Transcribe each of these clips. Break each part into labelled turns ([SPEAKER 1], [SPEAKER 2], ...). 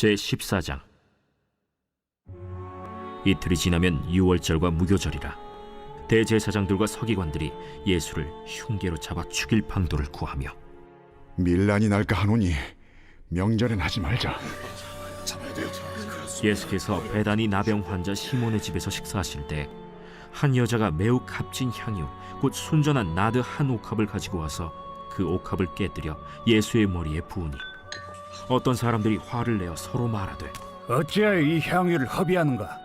[SPEAKER 1] 제14장. 이틀이 지나면 유월절과 무교절이라 대제사장들과 서기관들이 예수를 흉계로 잡아 죽일 방도를 구하며
[SPEAKER 2] 밀란이 날까 하노니 명절엔 하지 말자.
[SPEAKER 1] 예수께서 베다니 나병 환자 시몬의 집에서 식사하실 때 한 여자가 매우 값진 향유 곧 순전한 나드 한 옥합을 가지고 와서 그 옥합을 깨뜨려 예수의 머리에 부으니 어떤 사람들이 화를 내어 서로 말하되
[SPEAKER 3] 어찌하여 이 향유를 허비하는가?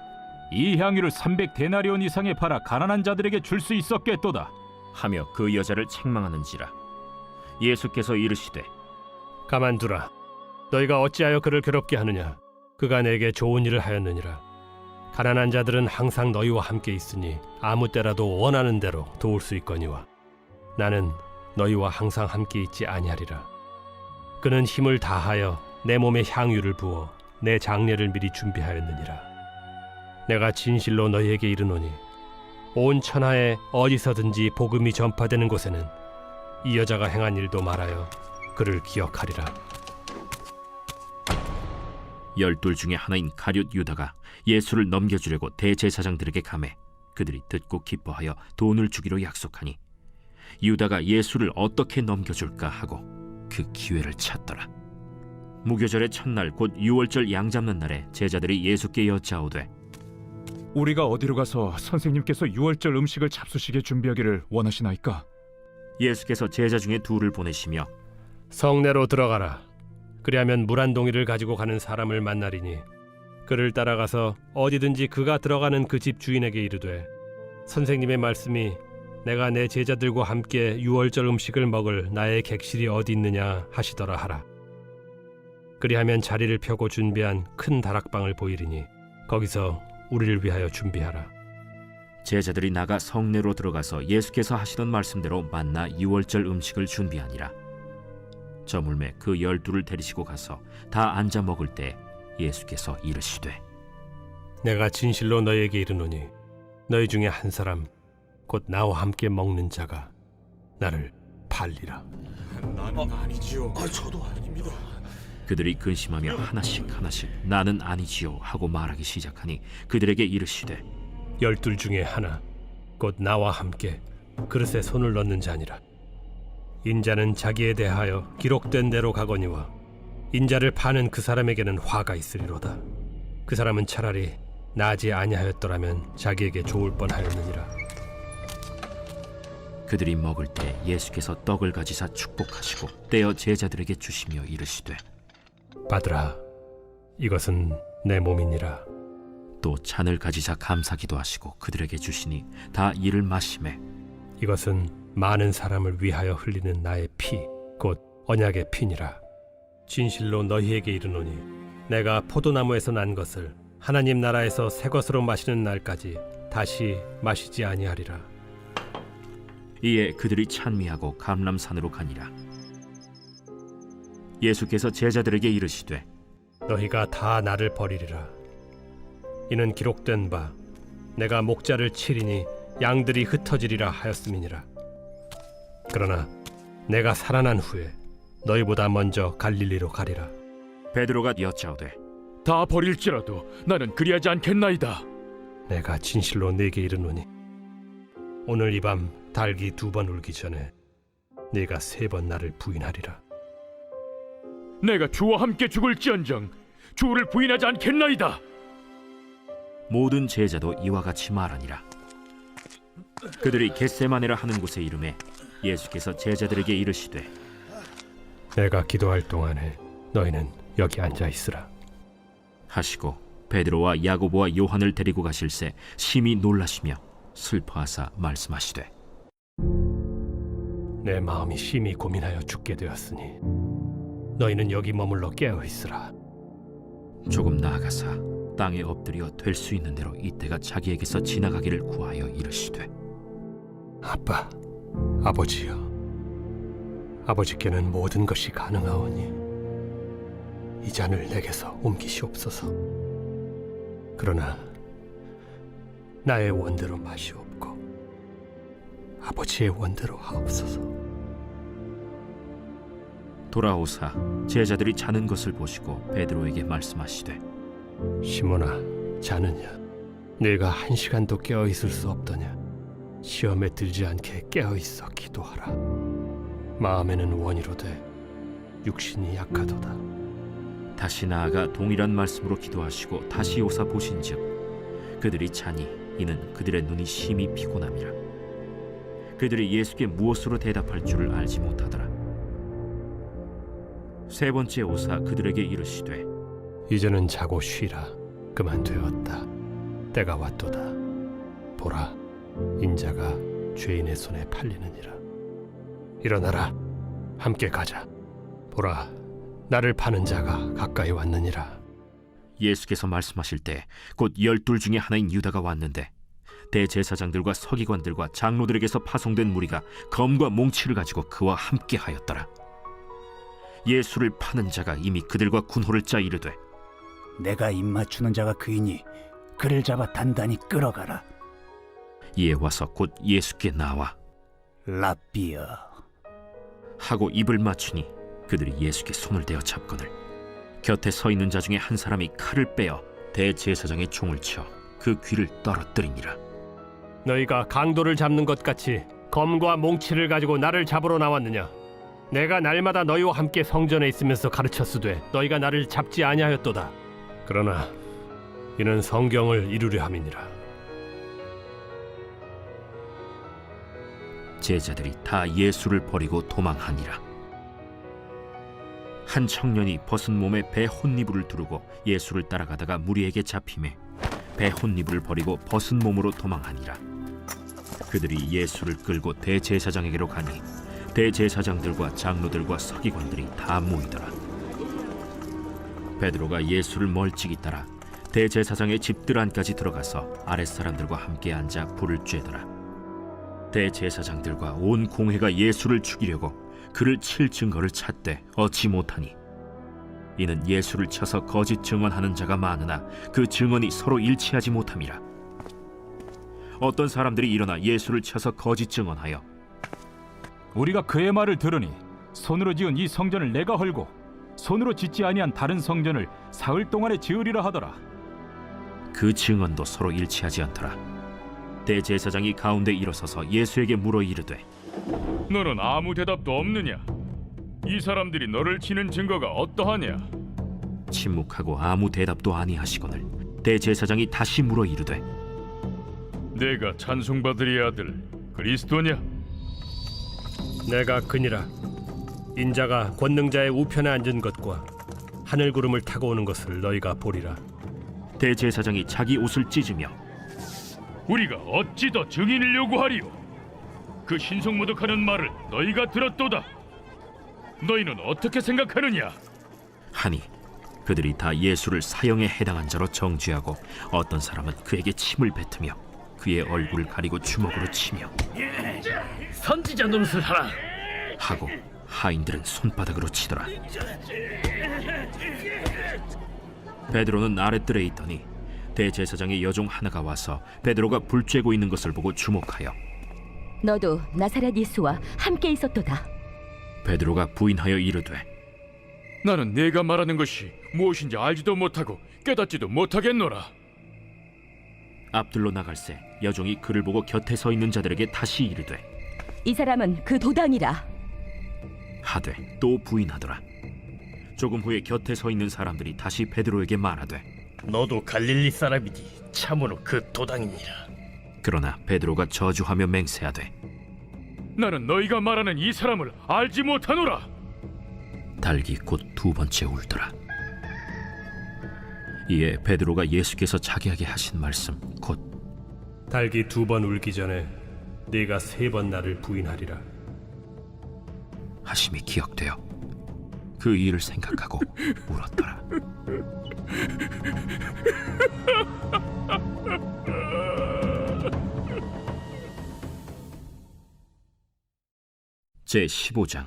[SPEAKER 4] 이 향유를 300데나리온 이상에 팔아 가난한 자들에게 줄 수 있었겠도다
[SPEAKER 1] 하며 그 여자를 책망하는지라. 예수께서 이르시되
[SPEAKER 5] 가만두라. 너희가 어찌하여 그를 괴롭게 하느냐? 그가 내게 좋은 일을 하였느니라. 가난한 자들은 항상 너희와 함께 있으니 아무 때라도 원하는 대로 도울 수 있거니와 나는 너희와 항상 함께 있지 아니하리라. 그는 힘을 다하여 내 몸에 향유를 부어 내 장례를 미리 준비하였느니라. 내가 진실로 너희에게 이르노니 온 천하에 어디서든지 복음이 전파되는 곳에는 이 여자가 행한 일도 말하여 그를 기억하리라.
[SPEAKER 1] 12 중에 하나인 가룟 유다가 예수를 넘겨주려고 대제사장들에게 가매 그들이 듣고 기뻐하여 돈을 주기로 약속하니 유다가 예수를 어떻게 넘겨줄까 하고 그 기회를 찾더라. 무교절의 첫날 곧 유월절 양 잡는 날에 제자들이 예수께 여짜오되
[SPEAKER 6] 우리가 어디로 가서 선생님께서 유월절 음식을 잡수시게 준비하기를 원하시나이까?
[SPEAKER 1] 예수께서 제자 중에 둘을 보내시며
[SPEAKER 5] 성내로 들어가라. 그리하면 물 한 동이를 가지고 가는 사람을 만나리니 그를 따라가서 어디든지 그가 들어가는 그 집 주인에게 이르되 선생님의 말씀이 내가 내 제자들과 함께 유월절 음식을 먹을 나의 객실이 어디 있느냐 하시더라 하라. 그리하면 자리를 펴고 준비한 큰 다락방을 보이리니 거기서 우리를 위하여 준비하라.
[SPEAKER 1] 제자들이 나가 성내로 들어가서 예수께서 하시던 말씀대로 만나 유월절 음식을 준비하니라. 저물매 그 12를 데리시고 가서 다 앉아 먹을 때 예수께서 이르시되
[SPEAKER 5] 내가 진실로 너희에게 이르노니 너희 중에 한 사람 곧 나와 함께 먹는 자가 나를 팔리라.
[SPEAKER 2] 나는 아니지요. 저도 아닙니다.
[SPEAKER 1] 그들이 근심하며 하나씩 나는 아니지요 하고 말하기 시작하니 그들에게 이르시되
[SPEAKER 5] 12 중에 하나 곧 나와 함께 그릇에 손을 넣는 자니라. 인자는 자기에 대하여 기록된 대로 가거니와 인자를 파는 그 사람에게는 화가 있으리로다. 그 사람은 차라리 나지 아니하였더라면 자기에게 좋을 뻔하였느니라.
[SPEAKER 1] 그들이 먹을 때 예수께서 떡을 가지사 축복하시고 떼어 제자들에게 주시며 이르시되
[SPEAKER 5] 받으라. 이것은 내 몸이니라.
[SPEAKER 1] 또 잔을 가지사 감사기도 하시고 그들에게 주시니 다 이를 마시매
[SPEAKER 5] 이것은 많은 사람을 위하여 흘리는 나의 피, 곧 언약의 피니라. 진실로 너희에게 이르노니 내가 포도나무에서 난 것을 하나님 나라에서 새 것으로 마시는 날까지 다시 마시지 아니하리라.
[SPEAKER 1] 이에 그들이 찬미하고 감람산으로 가니라. 예수께서 제자들에게 이르시되
[SPEAKER 5] 너희가 다 나를 버리리라. 이는 기록된 바 내가 목자를 치리니 양들이 흩어지리라 하였음이니라. 그러나 내가 살아난 후에 너희보다 먼저 갈릴리로 가리라.
[SPEAKER 1] 베드로가 여짜오되
[SPEAKER 6] 다 버릴지라도 나는 그리하지 않겠나이다.
[SPEAKER 5] 내가 진실로 네게 이르노니 오늘 이 밤 닭이 2번 울기 전에 네가 3번 나를 부인하리라.
[SPEAKER 6] 내가 주와 함께 죽을지언정 주를 부인하지 않겠나이다.
[SPEAKER 1] 모든 제자도 이와 같이 말하니라. 그들이 겟세마네라 하는 곳에 이르매 예수께서 제자들에게 이르시되
[SPEAKER 5] 내가 기도할 동안에 너희는 여기 앉아 있으라
[SPEAKER 1] 하시고 베드로와 야고보와 요한을 데리고 가실새 심히 놀라시며 슬퍼하사 말씀하시되
[SPEAKER 5] 내 마음이 심히 고민하여 죽게 되었으니 너희는 여기 머물러 깨어 있으라.
[SPEAKER 1] 조금 나아가사 땅에 엎드려 될 수 있는 대로 이때가 자기에게서 지나가기를 구하여 이르시되
[SPEAKER 5] 아빠, 아버지여, 아버지께는 모든 것이 가능하오니 이 잔을 내게서 옮기시옵소서. 그러나 나의 원대로 마시옵고 아버지의 원대로 하옵소서.
[SPEAKER 1] 돌아오사 제자들이 자는 것을 보시고 베드로에게 말씀하시되
[SPEAKER 5] 시몬아, 자느냐? 네가 1시간도 깨어 있을 수 없더냐? 시험에 들지 않게 깨어 있어 기도하라. 마음에는 원이로되 육신이 약하도다.
[SPEAKER 1] 다시 나아가 동일한 말씀으로 기도하시고 다시 오사 보신즉 그들이 자니 이는 그들의 눈이 심히 피곤함이라. 그들이 예수께 무엇으로 대답할 줄을 알지 못하더라. 세 번째 오사 그들에게 이르시되
[SPEAKER 5] 이제는 자고 쉬라. 그만 되었다. 때가 왔도다. 보라, 인자가 죄인의 손에 팔리느니라. 일어나라, 함께 가자. 보라, 나를 파는 자가 가까이 왔느니라.
[SPEAKER 1] 예수께서 말씀하실 때 곧 12 중에 하나인 유다가 왔는데 대제사장들과 서기관들과 장로들에게서 파송된 무리가 검과 몽치를 가지고 그와 함께 하였더라. 예수를 파는 자가 이미 그들과 군호를 짜 이르되
[SPEAKER 3] 내가 입맞추는 자가 그이니 그를 잡아 단단히 끌어가라.
[SPEAKER 1] 이에 와서 곧 예수께 나와
[SPEAKER 3] 랍비여.
[SPEAKER 1] 하고 입을 맞추니 그들이 예수께 손을 대어 잡거늘 곁에 서 있는 자 중에 한 사람이 칼을 빼어 대제사장의 총을 쳐 그 귀를 떨어뜨리니라.
[SPEAKER 5] 너희가 강도를 잡는 것 같이 검과 몽치를 가지고 나를 잡으러 나왔느냐? 내가 날마다 너희와 함께 성전에 있으면서 가르쳤으되 너희가 나를 잡지 아니하였도다. 그러나 이는 성경을 이루려 함이니라.
[SPEAKER 1] 제자들이 다 예수를 버리고 도망하니라. 한 청년이 벗은 몸에 배 혼니부를 두르고 예수를 따라가다가 무리에게 잡히매 배 혼니부를 버리고 벗은 몸으로 도망하니라. 그들이 예수를 끌고 대제사장에게로 가니 대제사장들과 장로들과 서기관들이 다 모이더라. 베드로가 예수를 멀찍이 따라 대제사장의 집들 안까지 들어가서 아랫사람들과 함께 앉아 불을 쬐더라. 대제사장들과 온 공회가 예수를 죽이려고 그를 칠 증거를 찾되 얻지 못하니 이는 예수를 쳐서 거짓 증언하는 자가 많으나 그 증언이 서로 일치하지 못함이라. 어떤 사람들이 일어나 예수를 쳐서 거짓 증언하여
[SPEAKER 4] 우리가 그의 말을 들으니 손으로 지은 이 성전을 내가 헐고 손으로 짓지 아니한 다른 성전을 사흘 동안에 지으리라 하더라.
[SPEAKER 1] 그 증언도 서로 일치하지 않더라. 대제사장이 가운데 일어서서 예수에게 물어 이르되
[SPEAKER 7] 너는 아무 대답도 없느냐? 이 사람들이 너를 치는 증거가 어떠하냐?
[SPEAKER 1] 침묵하고 아무 대답도 아니하시거늘 대제사장이 다시 물어 이르되
[SPEAKER 7] 내가 찬송받으리 아들 그리스도냐?
[SPEAKER 5] 내가 그니라. 인자가 권능자의 우편에 앉은 것과 하늘 구름을 타고 오는 것을 너희가 보리라.
[SPEAKER 1] 대제사장이 자기 옷을 찢으며
[SPEAKER 7] 우리가 어찌 더 증인을 요구하리요? 그 신성모독하는 말을 너희가 들었도다. 너희는 어떻게 생각하느냐?
[SPEAKER 1] 하니 그들이 다 예수를 사형에 해당한 자로 정죄하고 어떤 사람은 그에게 침을 뱉으며 그의 얼굴을 가리고 주먹으로 치며
[SPEAKER 5] 선지자 노릇을 하라
[SPEAKER 1] 하고 하인들은 손바닥으로 치더라. 베드로는 아랫뜰에 있더니 대제사장의 여종 하나가 와서 베드로가 불 쬐고 있는 것을 보고 주목하여
[SPEAKER 8] 너도 나사렛 예수와 함께 있었도다.
[SPEAKER 1] 베드로가 부인하여 이르되
[SPEAKER 7] 나는 네가 말하는 것이 무엇인지 알지도 못하고 깨닫지도 못하겠노라.
[SPEAKER 1] 앞들로 나갈새 여종이 그를 보고 곁에 서 있는 자들에게 다시 이르되
[SPEAKER 8] 이 사람은 그 도당이라.
[SPEAKER 1] 하되 또 부인하더라. 조금 후에 곁에 서 있는 사람들이 다시 베드로에게 말하되
[SPEAKER 9] 너도 갈릴리 사람이니 참으로 그 도당이니라.
[SPEAKER 1] 그러나 베드로가 저주하며 맹세하되
[SPEAKER 7] 나는 너희가 말하는 이 사람을 알지 못하노라.
[SPEAKER 1] 달기 곧 2번째 울더라. 이에 베드로가 예수께서 자기에게 하신 말씀 곧
[SPEAKER 5] 달기 2번 울기 전에 네가 3번 나를 부인하리라.
[SPEAKER 1] 하심이 기억되어 그 일을 생각하고 울었더라. 제15장.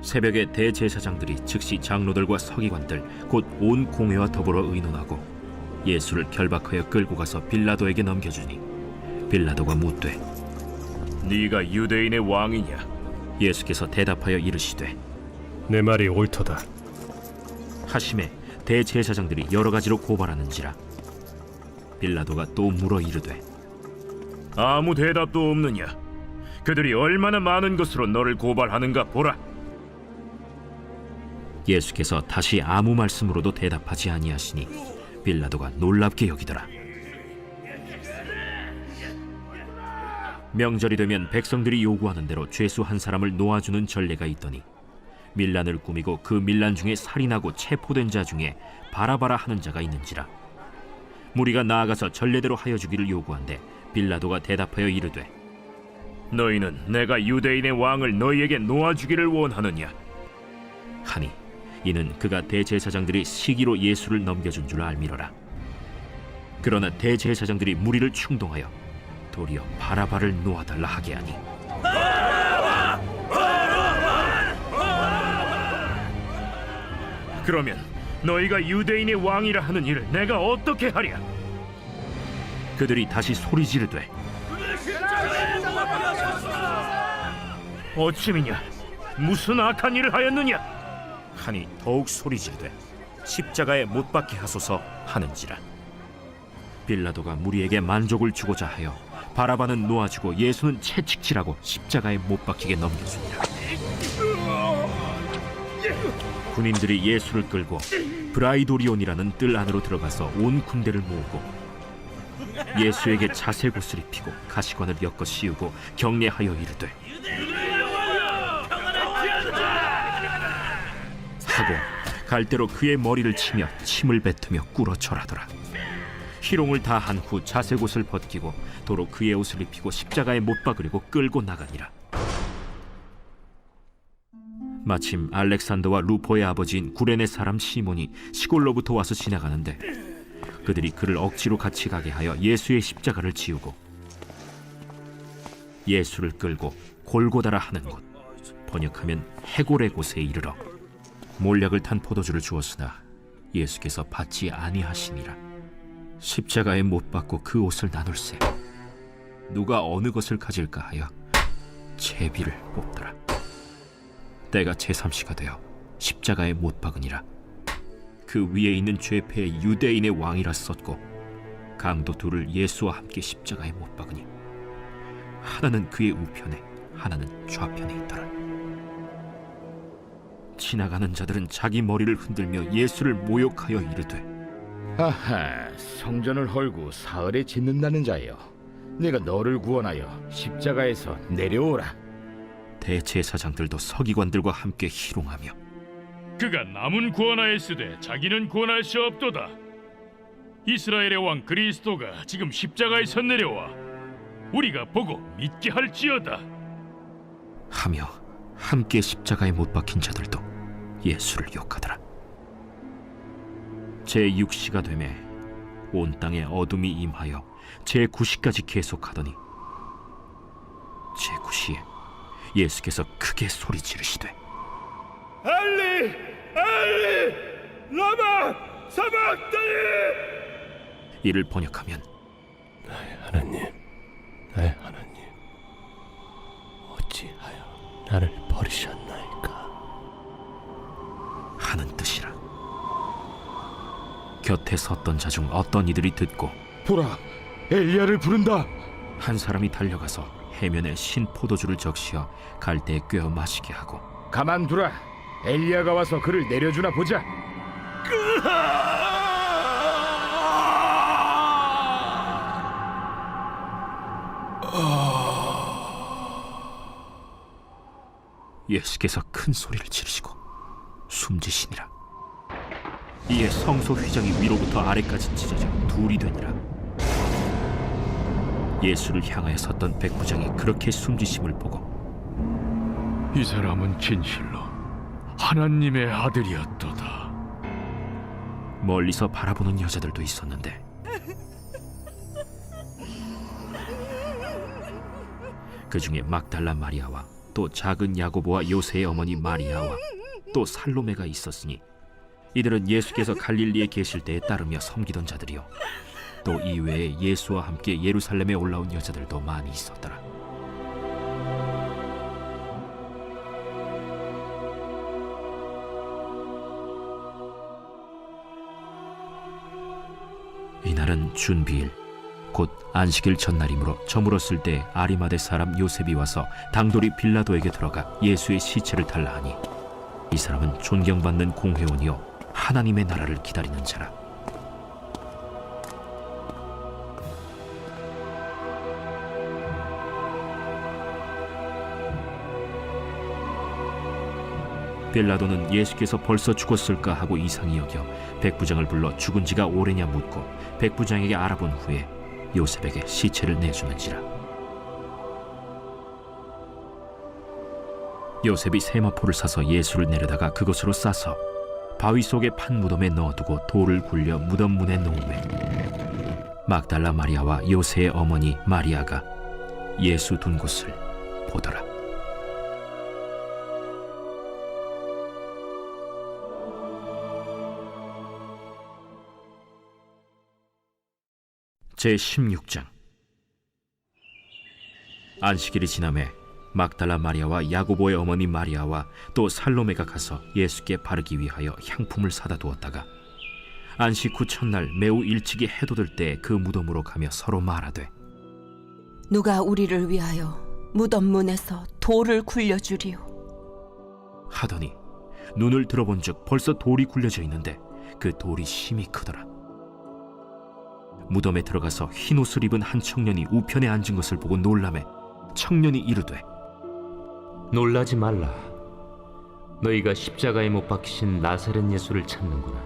[SPEAKER 1] 새벽에 대제사장들이 즉시 장로들과 서기관들 곧 온 공회와 더불어 의논하고 예수를 결박하여 끌고 가서 빌라도에게 넘겨주니 빌라도가 묻되
[SPEAKER 7] 네가 유대인의 왕이냐?
[SPEAKER 1] 예수께서 대답하여 이르시되
[SPEAKER 5] 내 말이 옳도다.
[SPEAKER 1] 하심에 대제사장들이 여러 가지로 고발하는지라. 빌라도가 또 물어 이르되
[SPEAKER 7] 아무 대답도 없느냐? 그들이 얼마나 많은 것으로 너를 고발하는가 보라.
[SPEAKER 1] 예수께서 다시 아무 말씀으로도 대답하지 아니하시니 빌라도가 놀랍게 여기더라. 명절이 되면 백성들이 요구하는 대로 죄수 한 사람을 놓아주는 전례가 있더니 밀란을 꾸미고 그 밀란 중에 살인하고 체포된 자 중에 바라바라 하는 자가 있는지라. 무리가 나아가서 전례대로 하여 주기를 요구한데 빌라도가 대답하여 이르되
[SPEAKER 7] 너희는 내가 유대인의 왕을 너희에게 놓아주기를 원하느냐?
[SPEAKER 1] 하니 이는 그가 대제사장들이 시기로 예수를 넘겨준 줄 알미러라. 그러나 대제사장들이 무리를 충동하여 도리어 바라바를 놓아달라 하게 하니
[SPEAKER 7] 그러면 너희가 유대인의 왕이라 하는 일을 내가 어떻게 하랴?
[SPEAKER 1] 그들이 다시 소리 지르되
[SPEAKER 7] 어찌미냐? 무슨 악한 일을 하였느냐?
[SPEAKER 1] 하니 더욱 소리 지르되 십자가에 못 박게 하소서 하는지라. 빌라도가 무리에게 만족을 주고자 하여 바라바는 놓아주고 예수는 채찍질하고 십자가에 못 박히게 넘겨주니라. 군인들이 예수를 끌고 브라이도리온이라는 뜰 안으로 들어가서 온 군대를 모으고 예수에게 자색옷을 입히고 가시관을 엮어 씌우고 경례하여 이르되 하고 갈대로 그의 머리를 치며 침을 뱉으며 꿇어 절하더라. 희롱을 다 한 후 자색옷을 벗기고 도로 그의 옷을 입히고 십자가에 못 박으려고 끌고 나가니라. 마침 알렉산더와 루포의 아버지인 구레네 사람 시몬이 시골로부터 와서 지나가는데 그들이 그를 억지로 같이 가게 하여 예수의 십자가를 지우고 예수를 끌고 골고다라 하는 곳, 번역하면 해골의 곳에 이르러 몰약을 탄 포도주를 주었으나 예수께서 받지 아니하시니라. 십자가에 못 박고 그 옷을 나눌세 누가 어느 것을 가질까 하여 제비를 뽑더라. 때가 제3시가 되어 십자가에 못 박으니라. 그 위에 있는 죄패의 유대인의 왕이라 썼고 강도 둘을 예수와 함께 십자가에 못 박으니 하나는 그의 우편에 하나는 좌편에 있더라. 지나가는 자들은 자기 머리를 흔들며 예수를 모욕하여 이르되
[SPEAKER 10] 아하, 성전을 헐고 사흘에 짓는다는 자여, 내가 너를 구원하여 십자가에서 내려오라.
[SPEAKER 1] 대제사장들도 서기관들과 함께 희롱하며
[SPEAKER 7] 그가 남은 구원하였으되 자기는 구원할 수 없도다. 이스라엘의 왕 그리스도가 지금 십자가에서 내려와 우리가 보고 믿게 할지어다
[SPEAKER 1] 하며 함께 십자가에 못 박힌 자들도 예수를 욕하더라. 제6시가 되매 온 땅에 어둠이 임하여 제9시까지 계속하더니 제9시에 예수께서 크게 소리 지르시되
[SPEAKER 7] 엘리 엘리 라마 사박다니.
[SPEAKER 1] 이를 번역하면
[SPEAKER 5] 나의 하나님, 어찌하여 나를 버리셨나이까
[SPEAKER 1] 하는 뜻이라. 곁에 섰던 자 중 어떤 이들이 듣고
[SPEAKER 10] 보라, 엘리야를 부른다.
[SPEAKER 1] 한 사람이 달려가서 해면에 신 포도주를 적시어 갈대에 꿰어 마시게 하고
[SPEAKER 10] 가만두라, 엘리야가 와서 그를 내려주나 보자.
[SPEAKER 1] 예수께서 큰 소리를 지르시고 숨지시니라. 이에 성소 휘장이 위로부터 아래까지 찢어져 둘이 되니라. 예수를 향하여 섰던 백부장이 그렇게 숨지심을 보고
[SPEAKER 7] 이 사람은 진실로 하나님의 아들이었도다.
[SPEAKER 1] 멀리서 바라보는 여자들도 있었는데 그 중에 막달라 마리아와 또 작은 야고보와 요새의 어머니 마리아와 또 살로메가 있었으니 이들은 예수께서 갈릴리에 계실 때에 따르며 섬기던 자들이요 또 이외에 예수와 함께 예루살렘에 올라온 여자들도 많이 있었더라. 이날은 준비일 곧 안식일 전날이므로 저물었을 때 아리마대 사람 요셉이 와서 당돌이 빌라도에게 들어가 예수의 시체를 달라 하니 이 사람은 존경받는 공회원이요 하나님의 나라를 기다리는 자라. 빌라도는 예수께서 벌써 죽었을까 하고 이상히 여겨 백부장을 불러 죽은 지가 오래냐 묻고 백부장에게 알아본 후에 요셉에게 시체를 내주는지라. 요셉이 세마포를 사서 예수를 내려다가 그것으로 싸서 바위 속에 판 무덤에 넣어두고 돌을 굴려 무덤 문에 놓음에 막달라 마리아와 요새의 어머니 마리아가 예수 둔 곳을 보더라. 제16장. 안식일이 지남에 막달라 마리아와 야고보의 어머니 마리아와 또 살로메가 가서 예수께 바르기 위하여 향품을 사다 두었다가 안식 후 첫날 매우 일찍이 해돋을 때 그 무덤으로 가며 서로 말하되
[SPEAKER 11] 누가 우리를 위하여 무덤 문에서 돌을 굴려주리오
[SPEAKER 1] 하더니 눈을 들어본즉 벌써 돌이 굴려져 있는데 그 돌이 심히 크더라. 무덤에 들어가서 흰 옷을 입은 한 청년이 우편에 앉은 것을 보고 놀라매 청년이 이르되
[SPEAKER 12] 놀라지 말라. 너희가 십자가에 못 박히신 나사렛 예수를 찾는구나.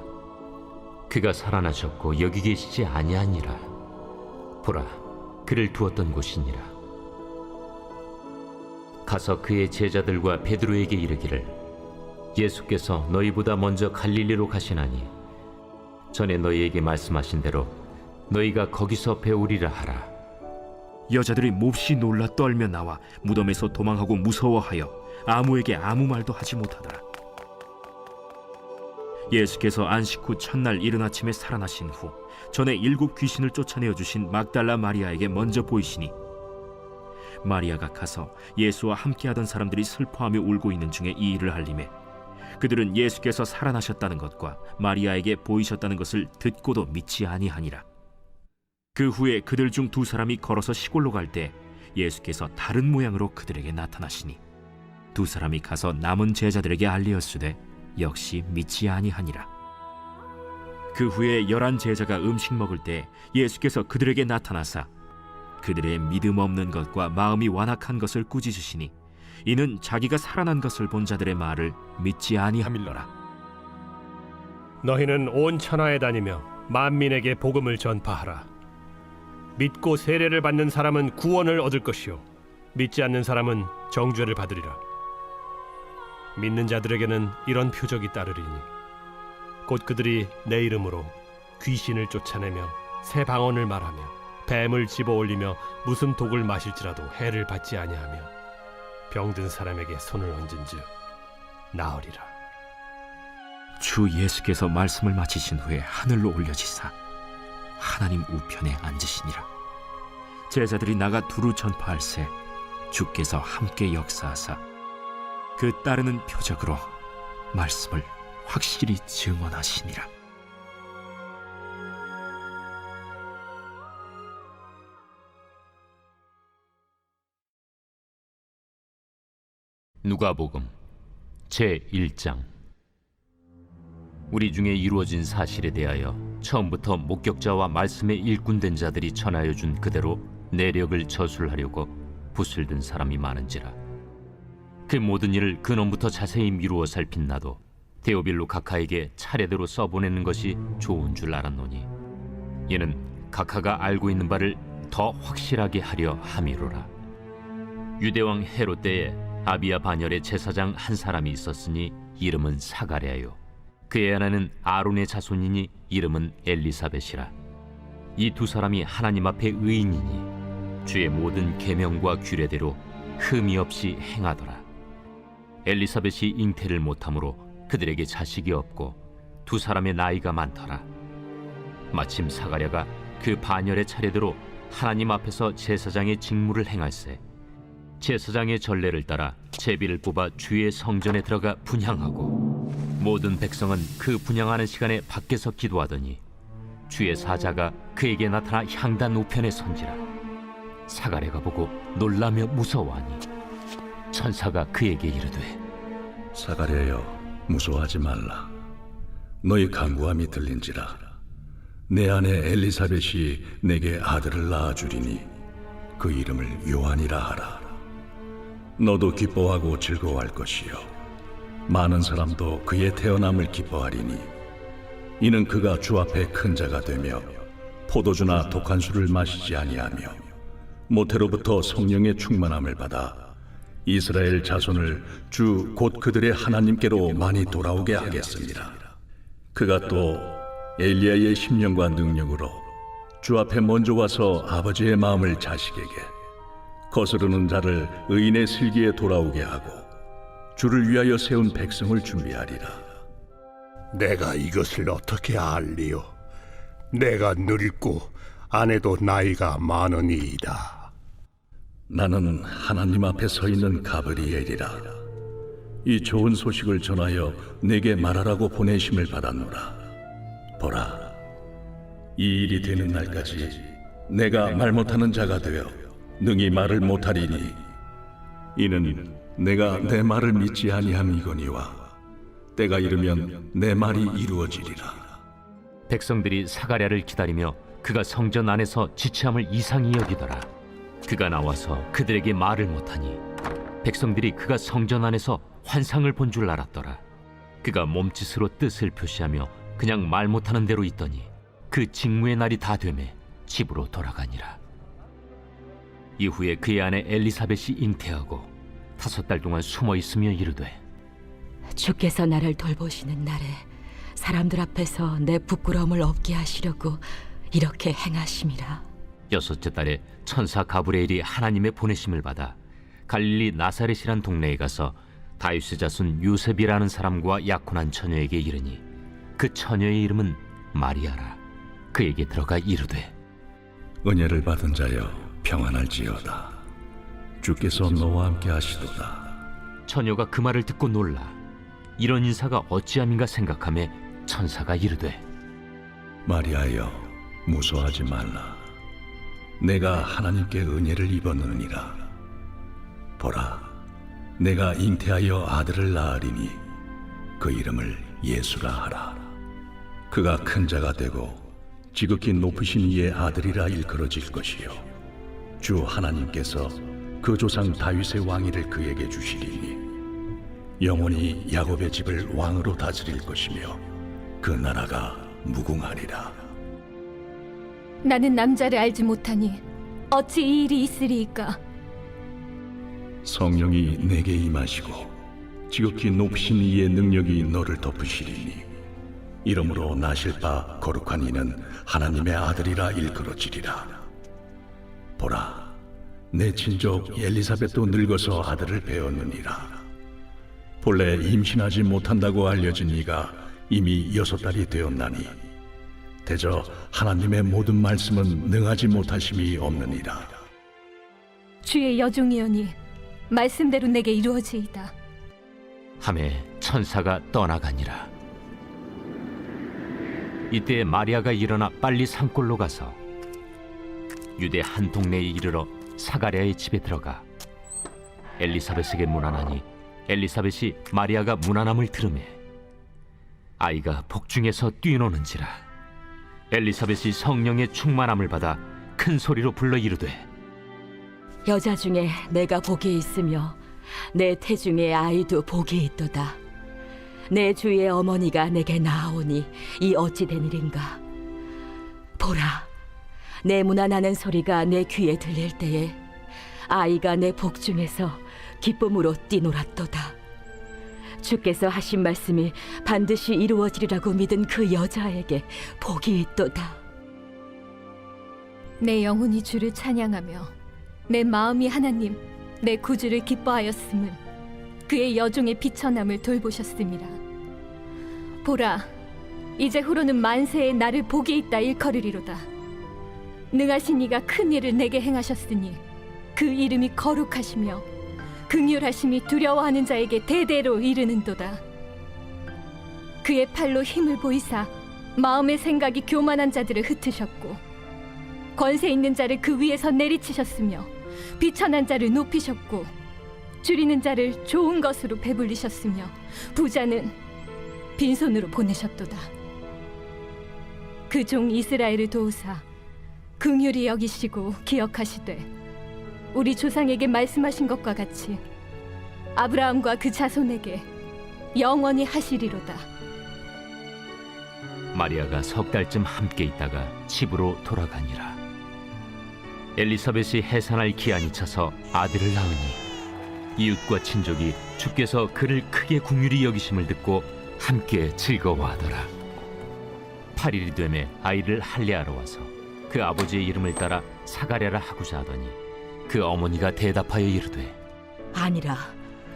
[SPEAKER 12] 그가 살아나셨고 여기 계시지 아니하니라. 보라, 그를 두었던 곳이니라. 가서 그의 제자들과 베드로에게 이르기를 예수께서 너희보다 먼저 갈릴리로 가시나니 전에 너희에게 말씀하신 대로 너희가 거기서 배우리라 하라.
[SPEAKER 1] 여자들이 몹시 놀라 떨며 나와 무덤에서 도망하고 무서워하여 아무에게 아무 말도 하지 못하더라. 예수께서 안식 후 첫날 이른 아침에 살아나신 후 전에 7 귀신을 쫓아내어 주신 막달라 마리아에게 먼저 보이시니 마리아가 가서 예수와 함께하던 사람들이 슬퍼하며 울고 있는 중에 이 일을 알림에 그들은 예수께서 살아나셨다는 것과 마리아에게 보이셨다는 것을 듣고도 믿지 아니하니라. 그 후에 그들 중 2 사람이 걸어서 시골로 갈 때 예수께서 다른 모양으로 그들에게 나타나시니 2 사람이 가서 남은 제자들에게 알리었으되 역시 믿지 아니하니라. 그 후에 11 제자가 음식 먹을 때 예수께서 그들에게 나타나사 그들의 믿음 없는 것과 마음이 완악한 것을 꾸짖으시니 이는 자기가 살아난 것을 본 자들의 말을 믿지 아니함일러라.
[SPEAKER 5] 너희는 온 천하에 다니며 만민에게 복음을 전파하라. 믿고 세례를 받는 사람은 구원을 얻을 것이요 믿지 않는 사람은 정죄를 받으리라. 믿는 자들에게는 이런 표적이 따르리니 곧 그들이 내 이름으로 귀신을 쫓아내며 새 방언을 말하며 뱀을 집어올리며 무슨 독을 마실지라도 해를 받지 아니하며 병든 사람에게 손을 얹은즉 나으리라.
[SPEAKER 1] 주 예수께서 말씀을 마치신 후에 하늘로 올려지사 하나님 우편에 앉으시니라. 제자들이 나가 두루 전파할새 주께서 함께 역사하사 그 따르는 표적으로 말씀을 확실히 증언하시니라.
[SPEAKER 12] 누가복음 제1장. 우리 중에 이루어진 사실에 대하여 처음부터 목격자와 말씀에 일꾼된 자들이 전하여 준 그대로 내력을 저술하려고 붓을 든 사람이 많은지라. 그 모든 일을 근원부터 자세히 미루어 살핀 나도 데오빌로 각하에게 차례대로 써보내는 것이 좋은 줄 알았노니 이는 각하가 알고 있는 바를 더 확실하게 하려 함이로라. 유대왕 헤롯 때에 아비야 반열의 제사장 한 사람이 있었으니 이름은 사가랴요. 그의 아내는 아론의 자손이니 이름은 엘리사벳이라. 이 2 사람이 하나님 앞에 의인이니 주의 모든 계명과 규례대로 흠이 없이 행하더라. 엘리사벳이 잉태를 못하므로 그들에게 자식이 없고 2 사람의 나이가 많더라. 마침 사가랴가 그 반열의 차례대로 하나님 앞에서 제사장의 직무를 행할세 제사장의 전례를 따라 제비를 뽑아 주의 성전에 들어가 분향하고 모든 백성은 그 분향하는 시간에 밖에서 기도하더니 주의 사자가 그에게 나타나 향단 우편에 선지라. 사가랴가 보고 놀라며 무서워하니 천사가 그에게 이르되
[SPEAKER 13] 사가랴여 무서워하지 말라. 너희 간구함이 들린지라. 내 아내 엘리사벳이 내게 아들을 낳아주리니 그 이름을 요한이라 하라. 너도 기뻐하고 즐거워할 것이요 많은 사람도 그의 태어남을 기뻐하리니 이는 그가 주 앞에 큰 자가 되며 포도주나 독한 술을 마시지 아니하며 모태로부터 성령의 충만함을 받아 이스라엘 자손을 주 곧 그들의 하나님께로 많이 돌아오게 하겠습니다. 그가 또 엘리야의 심령과 능력으로 주 앞에 먼저 와서 아버지의 마음을 자식에게 거스르는 자를 의인의 슬기에 돌아오게 하고 주를 위하여 세운 백성을 준비하리라.
[SPEAKER 14] 내가 이것을 어떻게 알리요? 내가 늙고 아내도 나이가 많으니이다.
[SPEAKER 13] 나는 하나님 앞에 서 있는 가브리엘이라. 이 좋은 소식을 전하여 내게 말하라고 보내심을 받았노라. 보라, 이 일이 되는 날까지 내가 말 못하는 자가 되어 능히 말을 못하리니 이는 내가 내 말을 믿지 아니함이거니와 때가 이르면 내 말이 이루어지리라.
[SPEAKER 12] 백성들이 사가랴를 기다리며 그가 성전 안에서 지체함을 이상히 여기더라. 그가 나와서 그들에게 말을 못하니 백성들이 그가 성전 안에서 환상을 본 줄 알았더라. 그가 몸짓으로 뜻을 표시하며 그냥 말 못하는 대로 있더니 그 직무의 날이 다 되매 집으로 돌아가니라. 이후에 그의 아내 엘리사벳이 잉태하고 5달 동안 숨어 있으며 이르되
[SPEAKER 8] 주께서 나를 돌보시는 날에 사람들 앞에서 내 부끄러움을 없게 하시려고 이렇게 행하심이라.
[SPEAKER 12] 6째 달에 천사 가브리엘이 하나님의 보내심을 받아 갈릴리 나사렛이란 동네에 가서 다윗의 자손 요셉이라는 사람과 약혼한 처녀에게 이르니 그 처녀의 이름은 마리아라. 그에게 들어가 이르되
[SPEAKER 13] 은혜를 받은 자여 평안할지어다. 주께서 너와 함께 하시도다.
[SPEAKER 12] 처녀가 그 말을 듣고 놀라 이런 인사가 어찌함인가 생각하며 천사가 이르되
[SPEAKER 13] 마리아여 무서워하지 말라. 내가 하나님께 은혜를 입었느니라. 보라, 내가 잉태하여 아들을 낳으리니 그 이름을 예수라 하라. 그가 큰 자가 되고 지극히 높으신 이의 아들이라 일컬어질 것이요 주 하나님께서 그 조상 다윗의 왕위를 그에게 주시리니 영원히 야곱의 집을 왕으로 다스릴 것이며 그 나라가 무궁하리라.
[SPEAKER 15] 나는 남자를 알지 못하니 어찌 이 일이 있으리이까?
[SPEAKER 13] 성령이 내게 임하시고 지극히 높으신 이의 능력이 너를 덮으시리니 이러므로 나실 바 거룩한 이는 하나님의 아들이라 일컬어지리라. 보라, 내 친족 엘리사벳도 늙어서 아들을 배었느니라. 본래 임신하지 못한다고 알려진 이가 이미 6달이 되었나니 대저 하나님의 모든 말씀은 능하지 못하심이 없느니라.
[SPEAKER 15] 주의 여종이오니 말씀대로 내게 이루어지이다.
[SPEAKER 12] 하매 천사가 떠나가니라. 이때 마리아가 일어나 빨리 산골로 가서 유대 한 동네에 이르러 사가랴의 집에 들어가 엘리사벳에게 문안하니 엘리사벳이 마리아가 문안함을 들으매 아이가 복중에서 뛰노는지라. 엘리사벳이 성령의 충만함을 받아 큰 소리로 불러 이르되
[SPEAKER 8] 여자 중에 내가 복이 있으며 내 태중에 아이도 복이 있도다. 내 주의 어머니가 내게 나아오니 이 어찌 된 일인가. 보라, 내 문안하는 소리가 내 귀에 들릴 때에 아이가 내 복중에서 기쁨으로 뛰놀았도다. 주께서 하신 말씀이 반드시 이루어지리라고 믿은 그 여자에게 복이 있도다.
[SPEAKER 15] 내 영혼이 주를 찬양하며 내 마음이 하나님 내 구주를 기뻐하였음은 그의 여종의 비천함을 돌보셨습니다. 보라, 이제 후로는 만세에 나를 복이 있다 일컬으리로다. 능하신 이가 큰 일을 내게 행하셨으니 그 이름이 거룩하시며 긍휼하심이 두려워하는 자에게 대대로 이르는도다. 그의 팔로 힘을 보이사 마음의 생각이 교만한 자들을 흩으셨고 권세 있는 자를 그 위에서 내리치셨으며 비천한 자를 높이셨고 줄이는 자를 좋은 것으로 배불리셨으며 부자는 빈손으로 보내셨도다. 그 종 이스라엘을 도우사 긍휼히 여기시고 기억하시되 우리 조상에게 말씀하신 것과 같이 아브라함과 그 자손에게 영원히 하시리로다.
[SPEAKER 12] 마리아가 석 달쯤 함께 있다가 집으로 돌아가니라. 엘리사벳이 해산할 기한이 차서 아들을 낳으니 이웃과 친족이 주께서 그를 크게 긍휼히 여기심을 듣고 함께 즐거워하더라. 8일이 되매 아이를 할례하러 와서 그 아버지의 이름을 따라 사가랴라 하고자 하더니 그 어머니가 대답하여 이르되
[SPEAKER 8] 아니라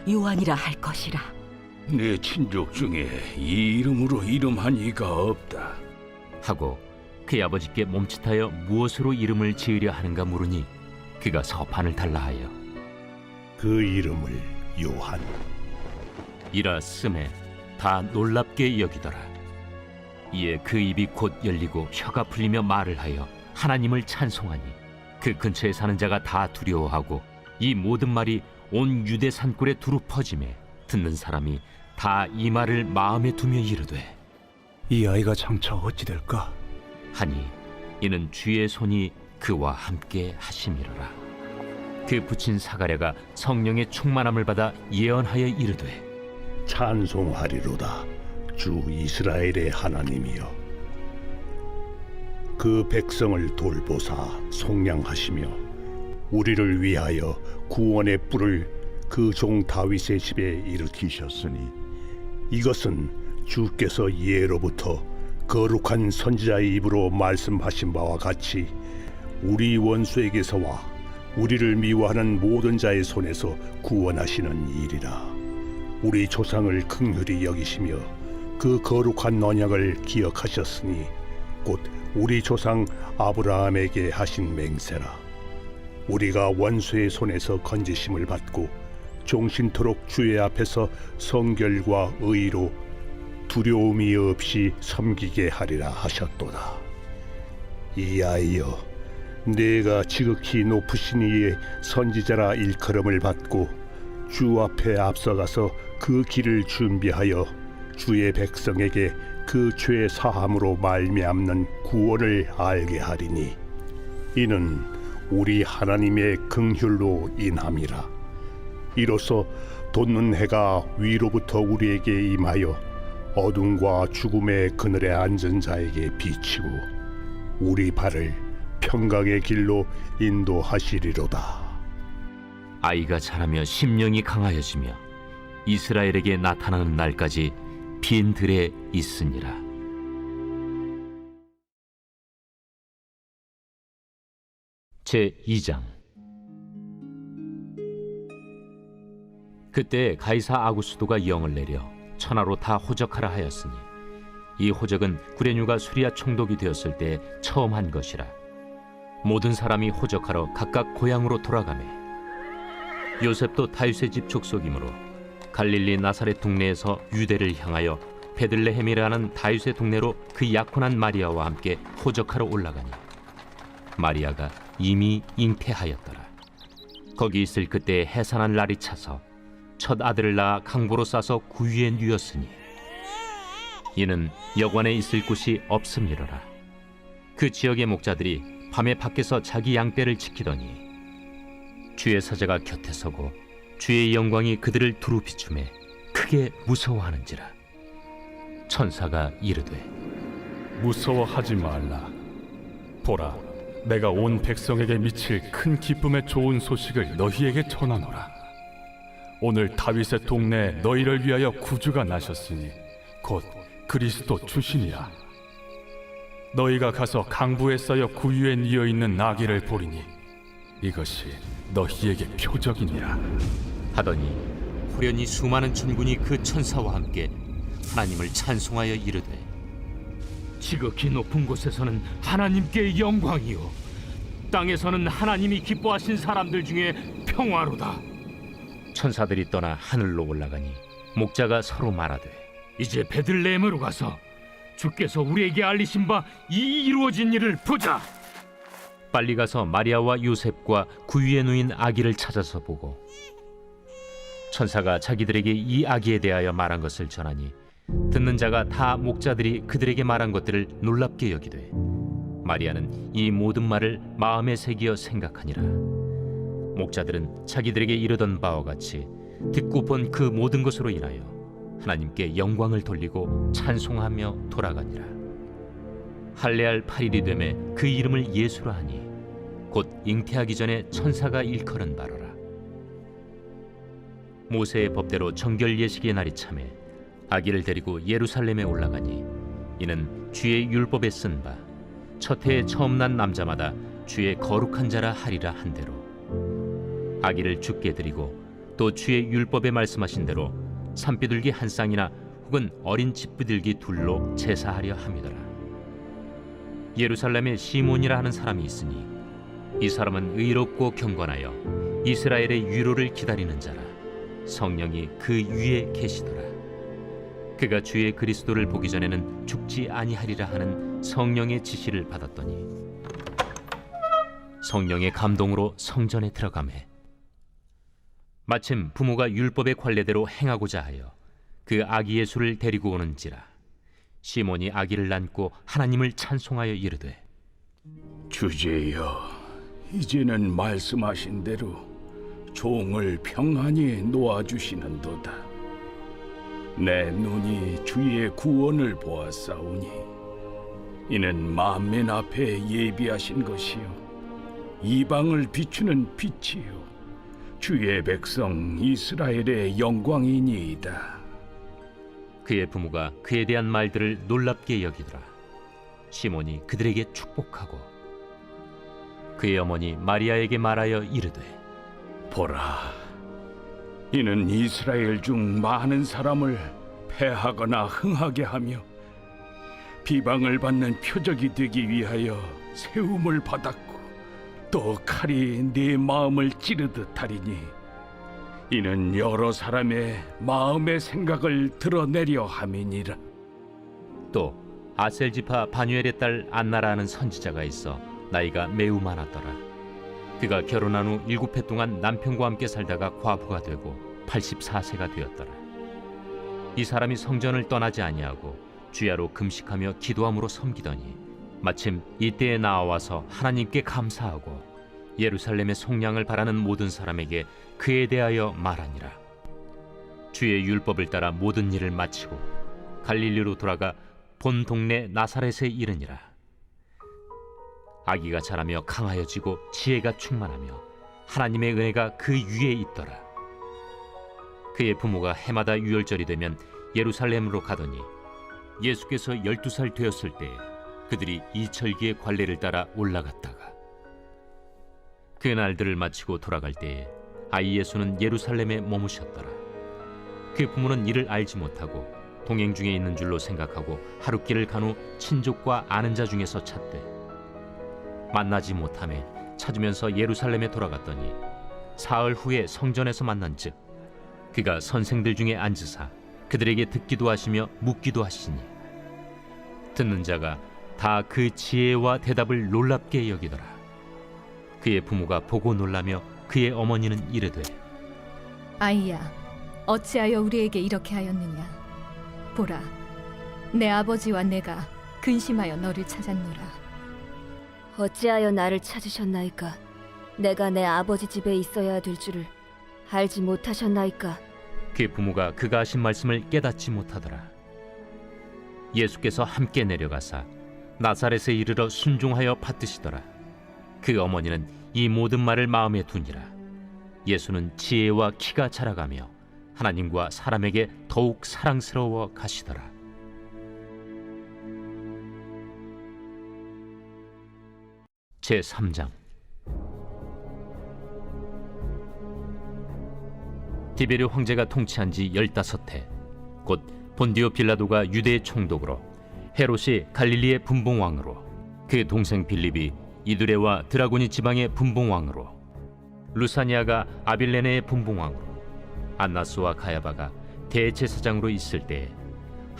[SPEAKER 8] 요한이라 할 것이라.
[SPEAKER 13] 내 친족 중에 이 이름으로 이름한 이가 없다
[SPEAKER 12] 하고 그의 아버지께 몸짓하여 무엇으로 이름을 지으려 하는가 물으니 그가 서판을 달라 하여
[SPEAKER 14] 그 이름을 요한
[SPEAKER 12] 이라 쓰매 다 놀랍게 여기더라. 이에 그 입이 곧 열리고 혀가 풀리며 말을 하여 하나님을 찬송하니 그 근처에 사는 자가 다 두려워하고 이 모든 말이 온 유대 산골에 두루 퍼지매 듣는 사람이 다 이 말을 마음에 두며 이르되
[SPEAKER 3] 이 아이가 장차 어찌 될까?
[SPEAKER 12] 하니 이는 주의 손이 그와 함께 하심이로라. 그 부친 사가랴가 성령의 충만함을 받아 예언하여 이르되
[SPEAKER 14] 찬송하리로다 주 이스라엘의 하나님이여 그 백성을 돌보사 속량하시며 우리를 위하여 구원의 뿔을 그 종 다윗의 집에 일으키셨으니 이것은 주께서 예로부터 거룩한 선지자의 입으로 말씀하신 바와 같이 우리 원수에게서와 우리를 미워하는 모든 자의 손에서 구원하시는 일이라. 우리 조상을 긍휼히 여기시며 그 거룩한 언약을 기억하셨으니 곧 우리 조상 아브라함에게 하신 맹세라. 우리가 원수의 손에서 건지심을 받고 종신토록 주의 앞에서 성결과 의로 두려움이 없이 섬기게 하리라 하셨도다. 이아이여, 내가 지극히 높으신 이의 선지자라 일컬음을 받고 주 앞에 앞서가서 그 길을 준비하여 주의 백성에게 그 죄 사함으로 말미암는 구원을 알게 하리니 이는 우리 하나님의 긍휼로 인함이라. 이로써 돋는 해가 위로부터 우리에게 임하여 어둠과 죽음의 그늘에 앉은 자에게 비치고 우리 발을 평강의 길로 인도하시리로다.
[SPEAKER 12] 아이가 자라며 심령이 강하여지며 이스라엘에게 나타나는 날까지 빈 들에 있으니라. 제2장. 그때 가이사 아구스도가 영을 내려 천하로 다 호적하라 하였으니 이 호적은 구레뉴가 수리아 총독이 되었을 때 처음 한 것이라. 모든 사람이 호적하러 각각 고향으로 돌아가매 요셉도 다윗의 집 족속이므로 갈릴리 나사렛 동네에서 유대를 향하여 베들레헴이라는 다윗의 동네로 그 약혼한 마리아와 함께 호적하러 올라가니 마리아가 이미 잉태하였더라. 거기 있을 그때 해산한 날이 차서 첫 아들을 낳아 강보로 싸서 구유에 누였으니 이는 여관에 있을 곳이 없음이로라. 그 지역의 목자들이 밤에 밖에서 자기 양떼를 지키더니 주의 사자가 곁에 서고 주의 영광이 그들을 두루 비추매 크게 무서워하는지라. 천사가 이르되
[SPEAKER 16] 무서워하지 말라. 보라, 내가 온 백성에게 미칠 큰 기쁨의 좋은 소식을 너희에게 전하노라. 오늘 다윗의 동네에 너희를 위하여 구주가 나셨으니 곧 그리스도 주시니라. 너희가 가서 강부에 쌓여 구유에 뉘어 있는 나귀를 보리니 이것이 너희에게 표적이니라.
[SPEAKER 12] 하더니 호련히 수많은 천군이 그 천사와 함께 하나님을 찬송하여 이르되
[SPEAKER 7] 지극히 높은 곳에서는 하나님께 영광이요 땅에서는 하나님이 기뻐하신 사람들 중에 평화로다.
[SPEAKER 12] 천사들이 떠나 하늘로 올라가니 목자가 서로 말하되
[SPEAKER 7] 이제 베들레헴으로 가서 주께서 우리에게 알리신 바 이 이루어진 일을 보자.
[SPEAKER 12] 빨리 가서 마리아와 요셉과 구유에 누인 아기를 찾아서 보고 천사가 자기들에게 이 아기에 대하여 말한 것을 전하니 듣는 자가 다 목자들이 그들에게 말한 것들을 놀랍게 여기되 마리아는 이 모든 말을 마음에 새기어 생각하니라. 목자들은 자기들에게 이르던 바와 같이 듣고 본 그 모든 것으로 인하여 하나님께 영광을 돌리고 찬송하며 돌아가니라. 할례할 8일이 되매 그 이름을 예수라 하니 곧 잉태하기 전에 천사가 일컬은 바로라. 모세의 법대로 정결 예식의 날이 차매 아기를 데리고 예루살렘에 올라가니 이는 주의 율법에 쓴 바 첫 해에 처음 난 남자마다 주의 거룩한 자라 하리라 한 대로 아기를 죽게 드리고 또 주의 율법에 말씀하신 대로 산비둘기 한 쌍이나 혹은 어린 집비둘기 둘로 제사하려 함이더라. 예루살렘에 시몬이라 하는 사람이 있으니 이 사람은 의롭고 경건하여 이스라엘의 위로를 기다리는 자라. 성령이 그 위에 계시더라. 그가 주의 그리스도를 보기 전에는 죽지 아니하리라 하는 성령의 지시를 받았더니 성령의 감동으로 성전에 들어가매 마침 부모가 율법의 관례대로 행하고자 하여 그 아기 예수를 데리고 오는지라. 시몬이 아기를 안고 하나님을 찬송하여 이르되
[SPEAKER 14] 주제여, 이제는 말씀하신 대로 종을 평안히 놓아주시는도다. 내 눈이 주의 구원을 보았사오니 이는 만민 앞에 예비하신 것이요 이방을 비추는 빛이요 주의 백성 이스라엘의 영광이니이다.
[SPEAKER 12] 그의 부모가 그에 대한 말들을 놀랍게 여기더라. 시몬이 그들에게 축복하고 그의 어머니 마리아에게 말하여 이르되
[SPEAKER 14] 보라, 이는 이스라엘 중 많은 사람을 패하거나 흥하게 하며 비방을 받는 표적이 되기 위하여 세움을 받았고 또 칼이 네 마음을 찌르듯 하리니 이는 여러 사람의 마음의 생각을 드러내려 함이니라.
[SPEAKER 12] 또 아셀지파 바뉴엘의 딸 안나라는 선지자가 있어 나이가 매우 많았더라. 그가 결혼한 후 7해 동안 남편과 함께 살다가 과부가 되고 84세가 되었더라. 이 사람이 성전을 떠나지 아니하고 주야로 금식하며 기도함으로 섬기더니 마침 이때에 나와서 하나님께 감사하고 예루살렘의 속량을 바라는 모든 사람에게 그에 대하여 말하니라. 주의 율법을 따라 모든 일을 마치고 갈릴리로 돌아가 본 동네 나사렛에 이르니라. 아기가 자라며 강하여지고 지혜가 충만하며 하나님의 은혜가 그 위에 있더라. 그의 부모가 해마다 유월절이 되면 예루살렘으로 가더니 예수께서 12살 되었을 때에 그들이 이철기의 관례를 따라 올라갔다가 그 날들을 마치고 돌아갈 때에 아이 예수는 예루살렘에 머무셨더라. 그 부모는 이를 알지 못하고 동행 중에 있는 줄로 생각하고 하룻길을 간 후 친족과 아는 자 중에서 찾되 만나지 못하매 찾으면서 예루살렘에 돌아갔더니 사흘 후에 성전에서 만난즉 그가 선생들 중에 앉으사 그들에게 듣기도 하시며 묻기도 하시니 듣는 자가 다 그 지혜와 대답을 놀랍게 여기더라. 그의 부모가 보고 놀라며 그의 어머니는 이르되
[SPEAKER 15] 아이야, 어찌하여 우리에게 이렇게 하였느냐. 보라, 내 아버지와 내가 근심하여 너를 찾았노라.
[SPEAKER 17] 어찌하여 나를 찾으셨나이까? 내가 내 아버지 집에 있어야 될 줄을 알지 못하셨나이까?
[SPEAKER 12] 그 부모가 그가 하신 말씀을 깨닫지 못하더라. 예수께서 함께 내려가사 나사렛에 이르러 순종하여 받드시더라. 그 어머니는 이 모든 말을 마음에 두니라. 예수는 지혜와 키가 자라가며 하나님과 사람에게 더욱 사랑스러워 가시더라. 제3장. 디베르 황제가 통치한 지 15해 곧 본디오 빌라도가 유대의 총독으로 헤롯이 갈릴리의 분봉왕으로 그 동생 빌립이 이두레와 드라고니 지방의 분봉왕으로 루사니아가 아빌레네의 분봉왕으로 안나스와 가야바가 대제사장으로 있을 때에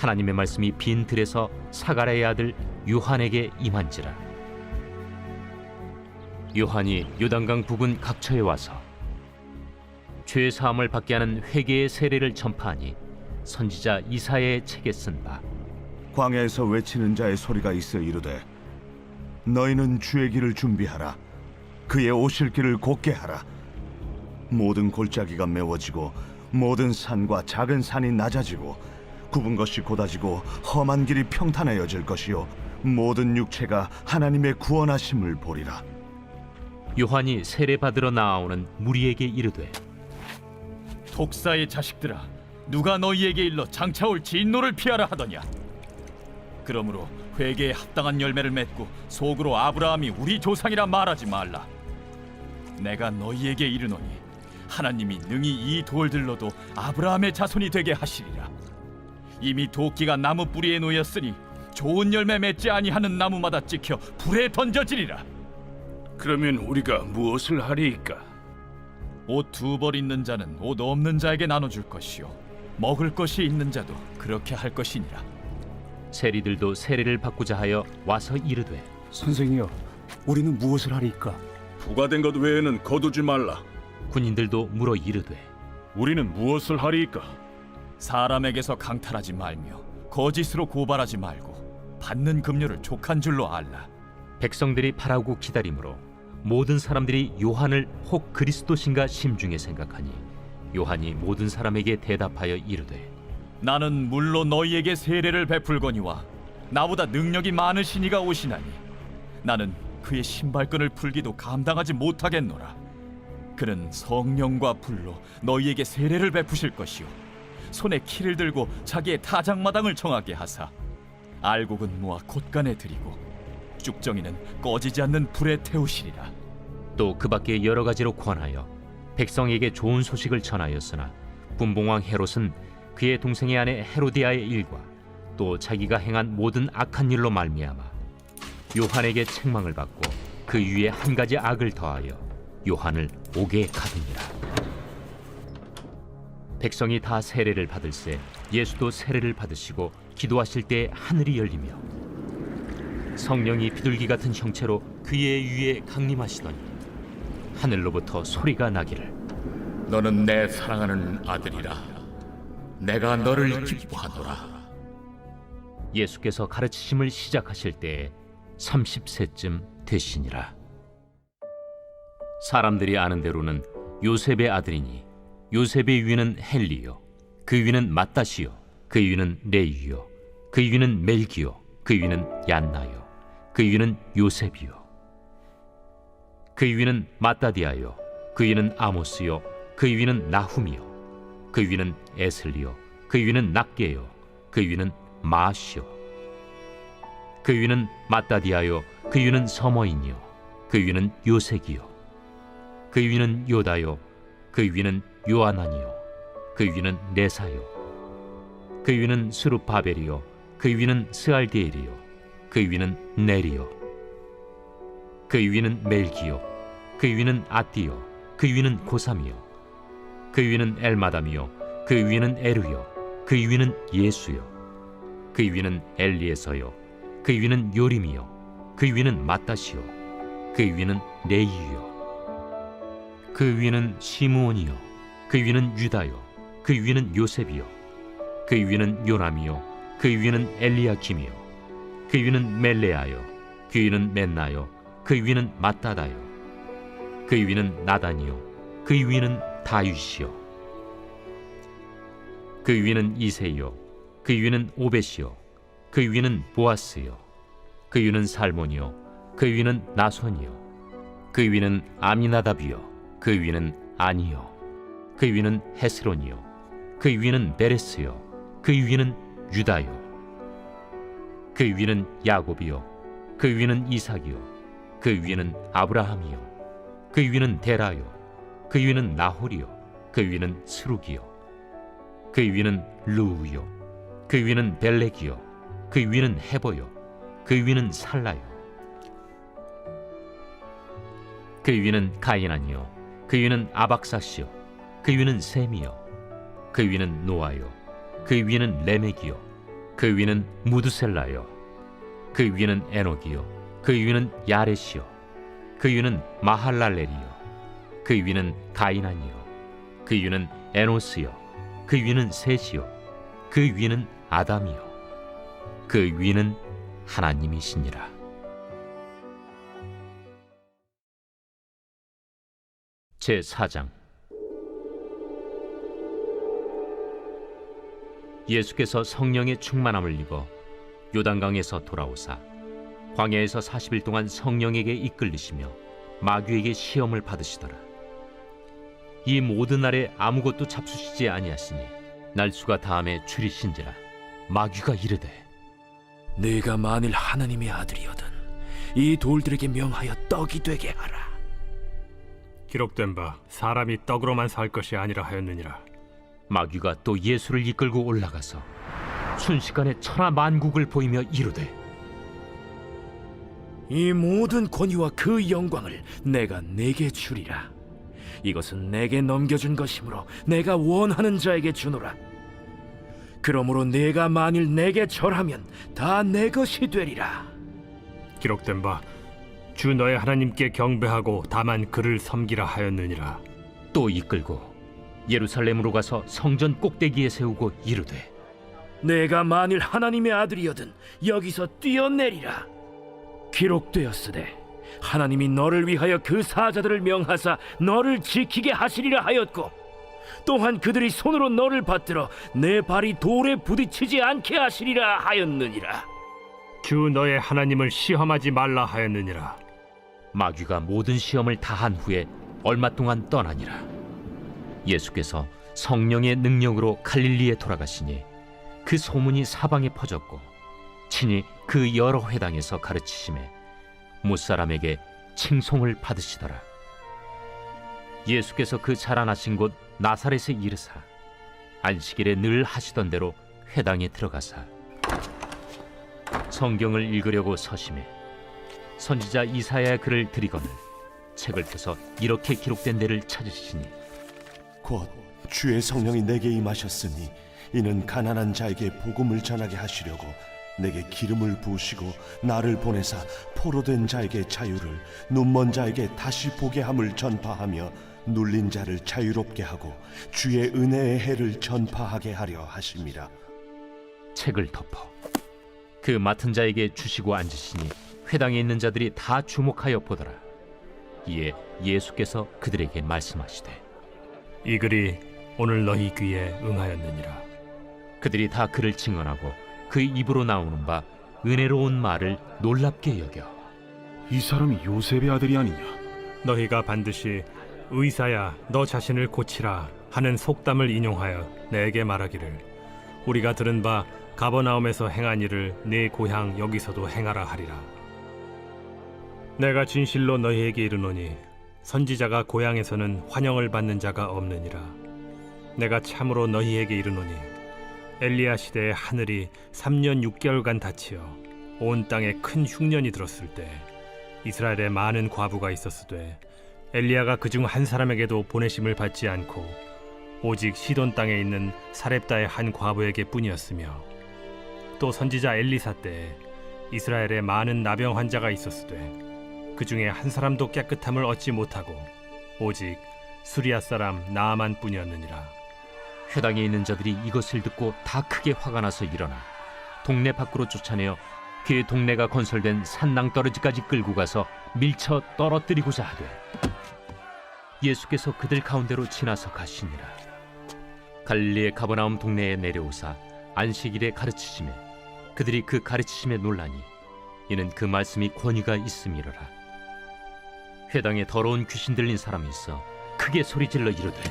[SPEAKER 12] 하나님의 말씀이 빈 들에서 사가랴의 아들 요한에게 임한지라. 요한이 요단강 부근 각처에 와서 죄 사함을 받게 하는 회개의 세례를 전파하니 선지자 이사야의 책에 쓴 바
[SPEAKER 18] 광야에서 외치는 자의 소리가 있어 이르되 너희는 주의 길을 준비하라. 그의 오실 길을 곧게 하라. 모든 골짜기가 메워지고 모든 산과 작은 산이 낮아지고 굽은 것이 곧아지고 험한 길이 평탄해져질 것이요 모든 육체가 하나님의 구원하심을 보리라.
[SPEAKER 12] 요한이 세례 받으러 나아오는 무리에게 이르되
[SPEAKER 4] 독사의 자식들아, 누가 너희에게 일러 장차올 진노를 피하라 하더냐? 그러므로 회개에 합당한 열매를 맺고 속으로 아브라함이 우리 조상이라 말하지 말라. 내가 너희에게 이르노니 하나님이 능히 이 돌들로도 아브라함의 자손이 되게 하시리라. 이미 도끼가 나무 뿌리에 놓였으니 좋은 열매 맺지 아니하는 나무마다 찍혀 불에 던져지리라.
[SPEAKER 14] 그러면 우리가 무엇을 하리이까?
[SPEAKER 4] 옷 2벌 있는 자는 옷 없는 자에게 나눠줄 것이요 먹을 것이 있는 자도 그렇게 할 것이니라.
[SPEAKER 12] 세리들도 세례를 받고자 하여 와서 이르되
[SPEAKER 3] 선생이여, 우리는 무엇을 하리이까?
[SPEAKER 13] 부과된 것 외에는 거두지 말라.
[SPEAKER 12] 군인들도 물어 이르되
[SPEAKER 6] 우리는 무엇을 하리이까?
[SPEAKER 4] 사람에게서 강탈하지 말며 거짓으로 고발하지 말고 받는 급료를 족한 줄로 알라.
[SPEAKER 12] 백성들이 바라고 기다림으로 모든 사람들이 요한을 혹 그리스도신가 심중에 생각하니 요한이 모든 사람에게 대답하여 이르되
[SPEAKER 4] 나는 물로 너희에게 세례를 베풀거니와 나보다 능력이 많으신 이가 오시나니 나는 그의 신발끈을 풀기도 감당하지 못하겠노라. 그는 성령과 불로 너희에게 세례를 베푸실 것이요 손에 키를 들고 자기의 타작마당을 정하게 하사 알곡은 모아 곶간에 들이고 쭉정이는 꺼지지 않는 불에 태우시리라.
[SPEAKER 12] 또 그 밖에 여러 가지로 권하여 백성에게 좋은 소식을 전하였으나 분봉왕 헤롯은 그의 동생의 아내 헤로디아의 일과 또 자기가 행한 모든 악한 일로 말미암아 요한에게 책망을 받고 그 위에 한 가지 악을 더하여 요한을 옥에 가두니라. 백성이 다 세례를 받을새 예수도 세례를 받으시고 기도하실 때 하늘이 열리며 성령이 비둘기 같은 형체로 그의 위에 강림하시더니 하늘로부터 소리가 나기를
[SPEAKER 19] 너는 내 사랑하는 아들이라. 내가 너를 기뻐하노라.
[SPEAKER 12] 예수께서 가르치심을 시작하실 때에 30세쯤 되시니라. 사람들이 아는 대로는 요셉의 아들이니 요셉의 위는 헬리요 그 위는 맏다시요 그 위는 레위요 그 위는 멜기요 그 위는 얀나요 그 위는 요셉이요 그 위는 마따디아요 그 위는 아모스요 그 위는 나훔이요 그 위는 에슬리요 그 위는 낫게요 그 위는 마시요 그 위는 마따디아요 그 위는 서머인이요 그 위는 요색이요 그 위는 요다요 그 위는 요아난이요 그 위는 네사요 그 위는 스룹바벨이요 그 위는 스알디엘이요 그 위는 네리요 그 위는 멜기요 그 위는 아띠요 그 위는 고삼이요 그 위는 엘마담이요 그 위는 에루요 그 위는 예수요 그 위는 엘리에서요 그 위는 요림이요 그 위는 마따시요 그 위는 레이유요 그 위는 시므온이요 그 위는 유다요 그 위는 요셉이요 그 위는 요남이요 그 위는 엘리야킴이요 그 위는 멜레아요 그 위는 멘나요 그 위는 마따다요 그 위는 나단이요 그 위는 다윗이요 그 위는 이세요 그 위는 오벳이요 그 위는 보아스요 그 위는 살몬이요 그 위는 나손이요 그 위는 아미나답이요 그 위는 아니요 그 위는 헤스론이요 그 위는 베레스요 그 위는 유다요 그 위는 야곱이요 그 위는 이삭이요 그 위는 아브라함이요 그 위는 데라요 그 위는 나홀이요 그 위는 스룩이요 그 위는 루우요 그 위는 벨렉이요 그 위는 헤보요 그 위는 살라요 그 위는 가이난이요 그 위는 아박사시요 그 위는 셈이요 그 위는 노아요 그 위는 레멕이요 그 그 위는 무드셀라요, 그 위는 에녹이요, 그 위는 야렛이요, 그 위는 마할랄렐이요, 그 위는 가이난이요, 그 위는 에노스요, 그 위는 셋이요, 그 위는 아담이요, 그 위는 하나님이시니라. 제4장. 예수께서 성령의 충만함을 입어 요단강에서 돌아오사 광야에서 40일 동안 성령에게 이끌리시며 마귀에게 시험을 받으시더라. 이 모든 날에 아무것도 잡수시지 아니하시니 날수가 다함에 줄이신지라. 마귀가 이르되
[SPEAKER 20] 네가 만일 하나님의 아들이거든 이 돌들에게 명하여 떡이 되게 하라.
[SPEAKER 5] 기록된 바 사람이 떡으로만 살 것이 아니라 하였느니라.
[SPEAKER 12] 마귀가 또 예수를 이끌고 올라가서 순식간에 천하 만국을 보이며 이르되
[SPEAKER 20] 이 모든 권위와 그 영광을 내가 네게 주리라. 이것은 내게 넘겨준 것이므로 내가 원하는 자에게 주노라. 그러므로 네가 만일 내게 절하면 다 내 것이 되리라.
[SPEAKER 5] 기록된 바 주 너의 하나님께 경배하고 다만 그를 섬기라 하였느니라.
[SPEAKER 12] 또 이끌고 예루살렘으로 가서 성전 꼭대기에 세우고 이르되
[SPEAKER 20] 내가 만일 하나님의 아들이거든 여기서 뛰어내리라. 기록되었으되 하나님이 너를 위하여 그 사자들을 명하사 너를 지키게 하시리라 하였고 또한 그들이 손으로 너를 받들어 내 발이 돌에 부딪히지 않게 하시리라 하였느니라.
[SPEAKER 5] 주 너의 하나님을 시험하지 말라 하였느니라.
[SPEAKER 12] 마귀가 모든 시험을 다한 후에 얼마 동안 떠나니라. 예수께서 성령의 능력으로 갈릴리에 돌아가시니 그 소문이 사방에 퍼졌고 친히 그 여러 회당에서 가르치심에 무사람에게 칭송을 받으시더라. 예수께서 그 자라나신 곳 나사렛에 이르사 안식일에 늘 하시던 대로 회당에 들어가사 성경을 읽으려고 서심해 선지자 이사야의 글을 들이거늘 책을 펴서 이렇게 기록된 데를 찾으시니
[SPEAKER 18] 곧 주의 성령이 내게 임하셨으니 이는 가난한 자에게 복음을 전하게 하시려고 내게 기름을 부으시고 나를 보내사 포로된 자에게 자유를 눈먼 자에게 다시 보게 함을 전파하며 눌린 자를 자유롭게 하고 주의 은혜의 해를 전파하게 하려 하심이라.
[SPEAKER 12] 책을 덮어 그 맡은 자에게 주시고 앉으시니 회당에 있는 자들이 다 주목하여 보더라. 이에 예수께서 그들에게 말씀하시되
[SPEAKER 5] 이 글이 오늘 너희 귀에 응하였느니라.
[SPEAKER 12] 그들이 다 그를 증언하고 그 입으로 나오는 바 은혜로운 말을 놀랍게 여겨
[SPEAKER 16] 이 사람이 요셉의 아들이 아니냐?
[SPEAKER 5] 너희가 반드시 의사야 너 자신을 고치라 하는 속담을 인용하여 내게 말하기를 우리가 들은 바 가버나움에서 행한 일을 네 고향 여기서도 행하라 하리라. 내가 진실로 너희에게 이르노니 선지자가 고향에서는 환영을 받는 자가 없느니라. 내가 참으로 너희에게 이르노니 엘리야 시대에 하늘이 3년 6개월간 닫히어 온 땅에 큰 흉년이 들었을 때 이스라엘에 많은 과부가 있었으되 엘리야가 그중 한 사람에게도 보내심을 받지 않고 오직 시돈 땅에 있는 사렙다의 한 과부에게 뿐이었으며 또 선지자 엘리사 때에 이스라엘에 많은 나병 환자가 있었으되 그 중에 한 사람도 깨끗함을 얻지 못하고 오직 수리아 사람 나아만 뿐이었느니라.
[SPEAKER 12] 회당에 있는 자들이 이것을 듣고 다 크게 화가 나서 일어나 동네 밖으로 쫓아내어 그 동네가 건설된 산낭떠러지까지 끌고 가서 밀쳐 떨어뜨리고자 하되 예수께서 그들 가운데로 지나서 가시니라. 갈릴리의 가버나움 동네에 내려오사 안식일에 가르치시매 그들이 그 가르치심에 놀라니 이는 그 말씀이 권위가 있음이로라. 회당에 더러운 귀신 들린 사람이 있어 크게 소리질러 이르되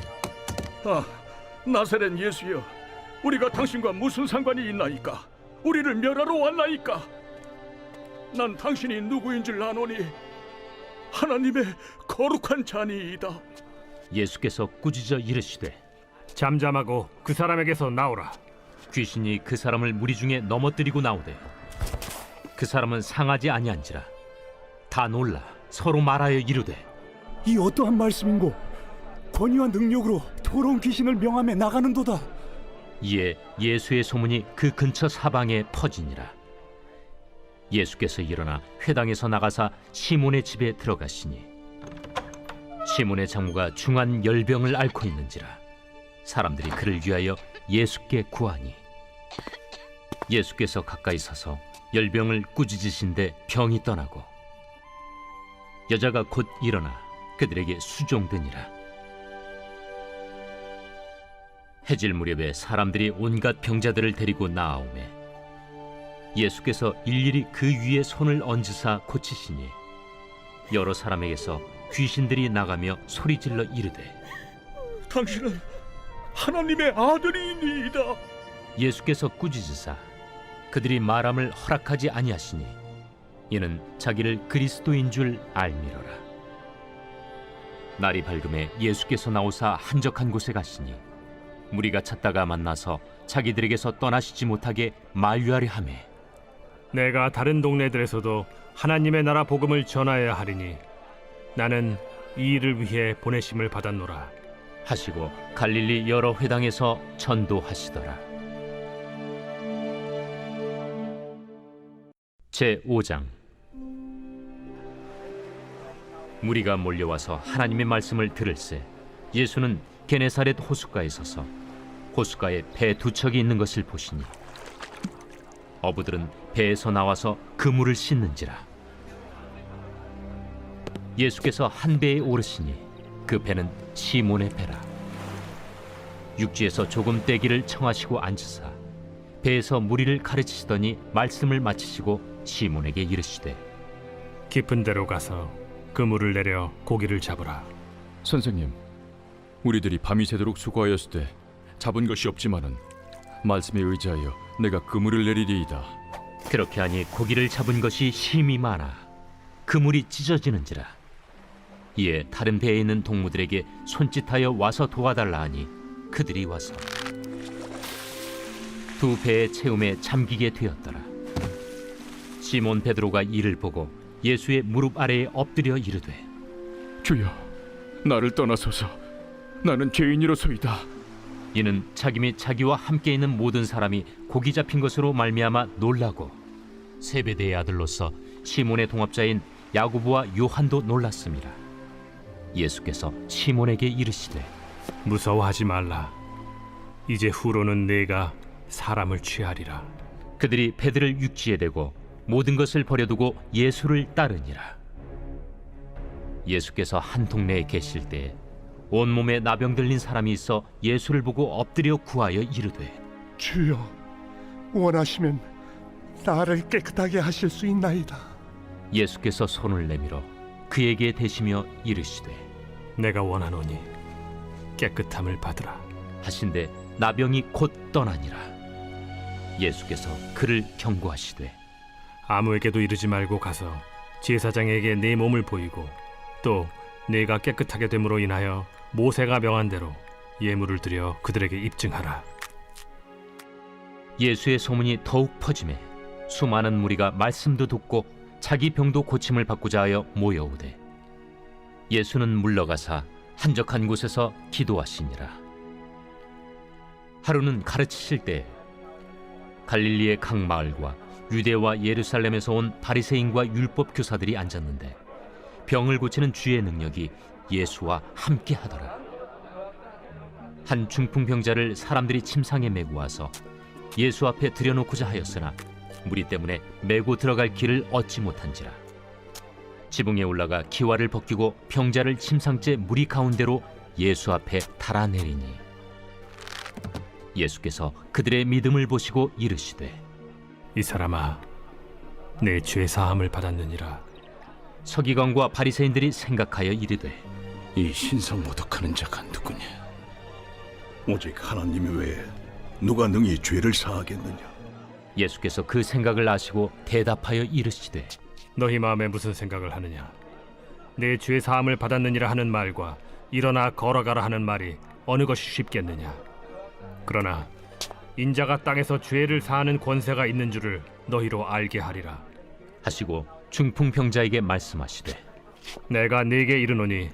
[SPEAKER 14] 나사렛 예수여, 우리가 당신과 무슨 상관이 있나이까? 우리를 멸하러 왔나이까? 난 당신이 누구인 줄 아노니 하나님의 거룩한 자니이다.
[SPEAKER 12] 예수께서 꾸짖어 이르시되
[SPEAKER 5] 잠잠하고 그 사람에게서 나오라.
[SPEAKER 12] 귀신이 그 사람을 무리 중에 넘어뜨리고 나오되 그 사람은 상하지 아니한지라. 다 놀라 서로 말하여 이르되
[SPEAKER 3] 이 어떠한 말씀인고? 권위와 능력으로 더러운 귀신을 명함에 나가는도다.
[SPEAKER 12] 이에 예수의 소문이 그 근처 사방에 퍼지니라. 예수께서 일어나 회당에서 나가사 시몬의 집에 들어가시니 시몬의 장모가 중한 열병을 앓고 있는지라. 사람들이 그를 위하여 예수께 구하니 예수께서 가까이 서서 열병을 꾸짖으신데 병이 떠나고 여자가 곧 일어나 그들에게 수종드니라. 해질 무렵에 사람들이 온갖 병자들을 데리고 나아오매 예수께서 일일이 그 위에 손을 얹으사 고치시니 여러 사람에게서 귀신들이 나가며 소리질러 이르되
[SPEAKER 14] 당신은 하나님의 아들이니이다.
[SPEAKER 12] 예수께서 꾸짖으사 그들이 말함을 허락하지 아니하시니 이는 자기를 그리스도인 줄 알미러라. 날이 밝음에 예수께서 나오사 한적한 곳에 가시니 무리가 찾다가 만나서 자기들에게서 떠나시지 못하게 만류하려 하매
[SPEAKER 5] 내가 다른 동네들에서도 하나님의 나라 복음을 전하여야 하리니 나는 이 일을 위해 보내심을 받았노라
[SPEAKER 12] 하시고 갈릴리 여러 회당에서 전도하시더라. 제5장. 무리가 몰려와서 하나님의 말씀을 들을새 예수는 게네사렛 호숫가에 서서 호숫가에 배 두 척이 있는 것을 보시니 어부들은 배에서 나와서 그물을 씻는지라. 예수께서 한 배에 오르시니 그 배는 시몬의 배라. 육지에서 조금 떼기를 청하시고 앉으사 배에서 무리를 가르치시더니 말씀을 마치시고 시몬에게 이르시되
[SPEAKER 5] 깊은 데로 가서 그물을 내려 고기를 잡으라.
[SPEAKER 6] 선생님, 우리들이 밤이 새도록 수고하였으되 잡은 것이 없지만은 말씀에 의지하여 내가 그물을 내리리이다.
[SPEAKER 12] 그렇게 하니 고기를 잡은 것이 심히 많아 그물이 찢어지는지라. 이에 다른 배에 있는 동무들에게 손짓하여 와서 도와달라 하니 그들이 와서 두 배의 채움에 잠기게 되었더라. 시몬 베드로가 이를 보고 예수의 무릎 아래에 엎드려 이르되
[SPEAKER 6] 주여, 나를 떠나소서. 나는 죄인이로소이다.
[SPEAKER 12] 이는 자기 및 자기와 함께 있는 모든 사람이 고기 잡힌 것으로 말미암아 놀라고 세베대의 아들로서 시몬의 동업자인 야고보와 요한도 놀랐습니다. 예수께서 시몬에게 이르시되
[SPEAKER 5] 무서워하지 말라. 이제 후로는 내가 사람을 취하리라.
[SPEAKER 12] 그들이 배들을 육지에 대고 모든 것을 버려두고 예수를 따르니라. 예수께서 한 동네에 계실 때 온몸에 나병 들린 사람이 있어 예수를 보고 엎드려 구하여 이르되
[SPEAKER 21] 주여, 원하시면 나를 깨끗하게 하실 수 있나이다.
[SPEAKER 12] 예수께서 손을 내밀어 그에게 대시며 이르시되
[SPEAKER 5] 내가 원하노니 깨끗함을 받으라
[SPEAKER 12] 하신데 나병이 곧 떠나니라. 예수께서 그를 경고하시되
[SPEAKER 5] 아무에게도 이르지 말고 가서 제사장에게 네 몸을 보이고 또 네가 깨끗하게 됨으로 인하여 모세가 명한 대로 예물을 드려 그들에게 입증하라.
[SPEAKER 12] 예수의 소문이 더욱 퍼지매 수많은 무리가 말씀도 듣고 자기 병도 고침을 받고자 하여 모여오되 예수는 물러가사 한적한 곳에서 기도하시니라. 하루는 가르치실 때 갈릴리의 각 마을과 유대와 예루살렘에서 온 바리새인과 율법 교사들이 앉았는데 병을 고치는 주의 능력이 예수와 함께 하더라. 한 중풍병자를 사람들이 침상에 메고 와서 예수 앞에 들여놓고자 하였으나 무리 때문에 메고 들어갈 길을 얻지 못한지라. 지붕에 올라가 기와를 벗기고 병자를 침상째 무리 가운데로 예수 앞에 달아내리니 예수께서 그들의 믿음을 보시고 이르시되
[SPEAKER 5] 이 사람아, 내 죄 사함을 받았느니라.
[SPEAKER 12] 서기관과 바리새인들이 생각하여 이르되
[SPEAKER 13] 이 신성 모독하는 자가 누구냐? 오직 하나님 외에 누가 능히 죄를 사하겠느냐?
[SPEAKER 12] 예수께서 그 생각을 아시고 대답하여 이르시되
[SPEAKER 5] 너희 마음에 무슨 생각을 하느냐? 내 죄 사함을 받았느니라 하는 말과 일어나 걸어가라 하는 말이 어느 것이 쉽겠느냐? 그러나 인자가 땅에서 죄를 사하는 권세가 있는 줄을 너희로 알게 하리라
[SPEAKER 12] 하시고 중풍병자에게 말씀하시되
[SPEAKER 5] 내가 네게 이르노니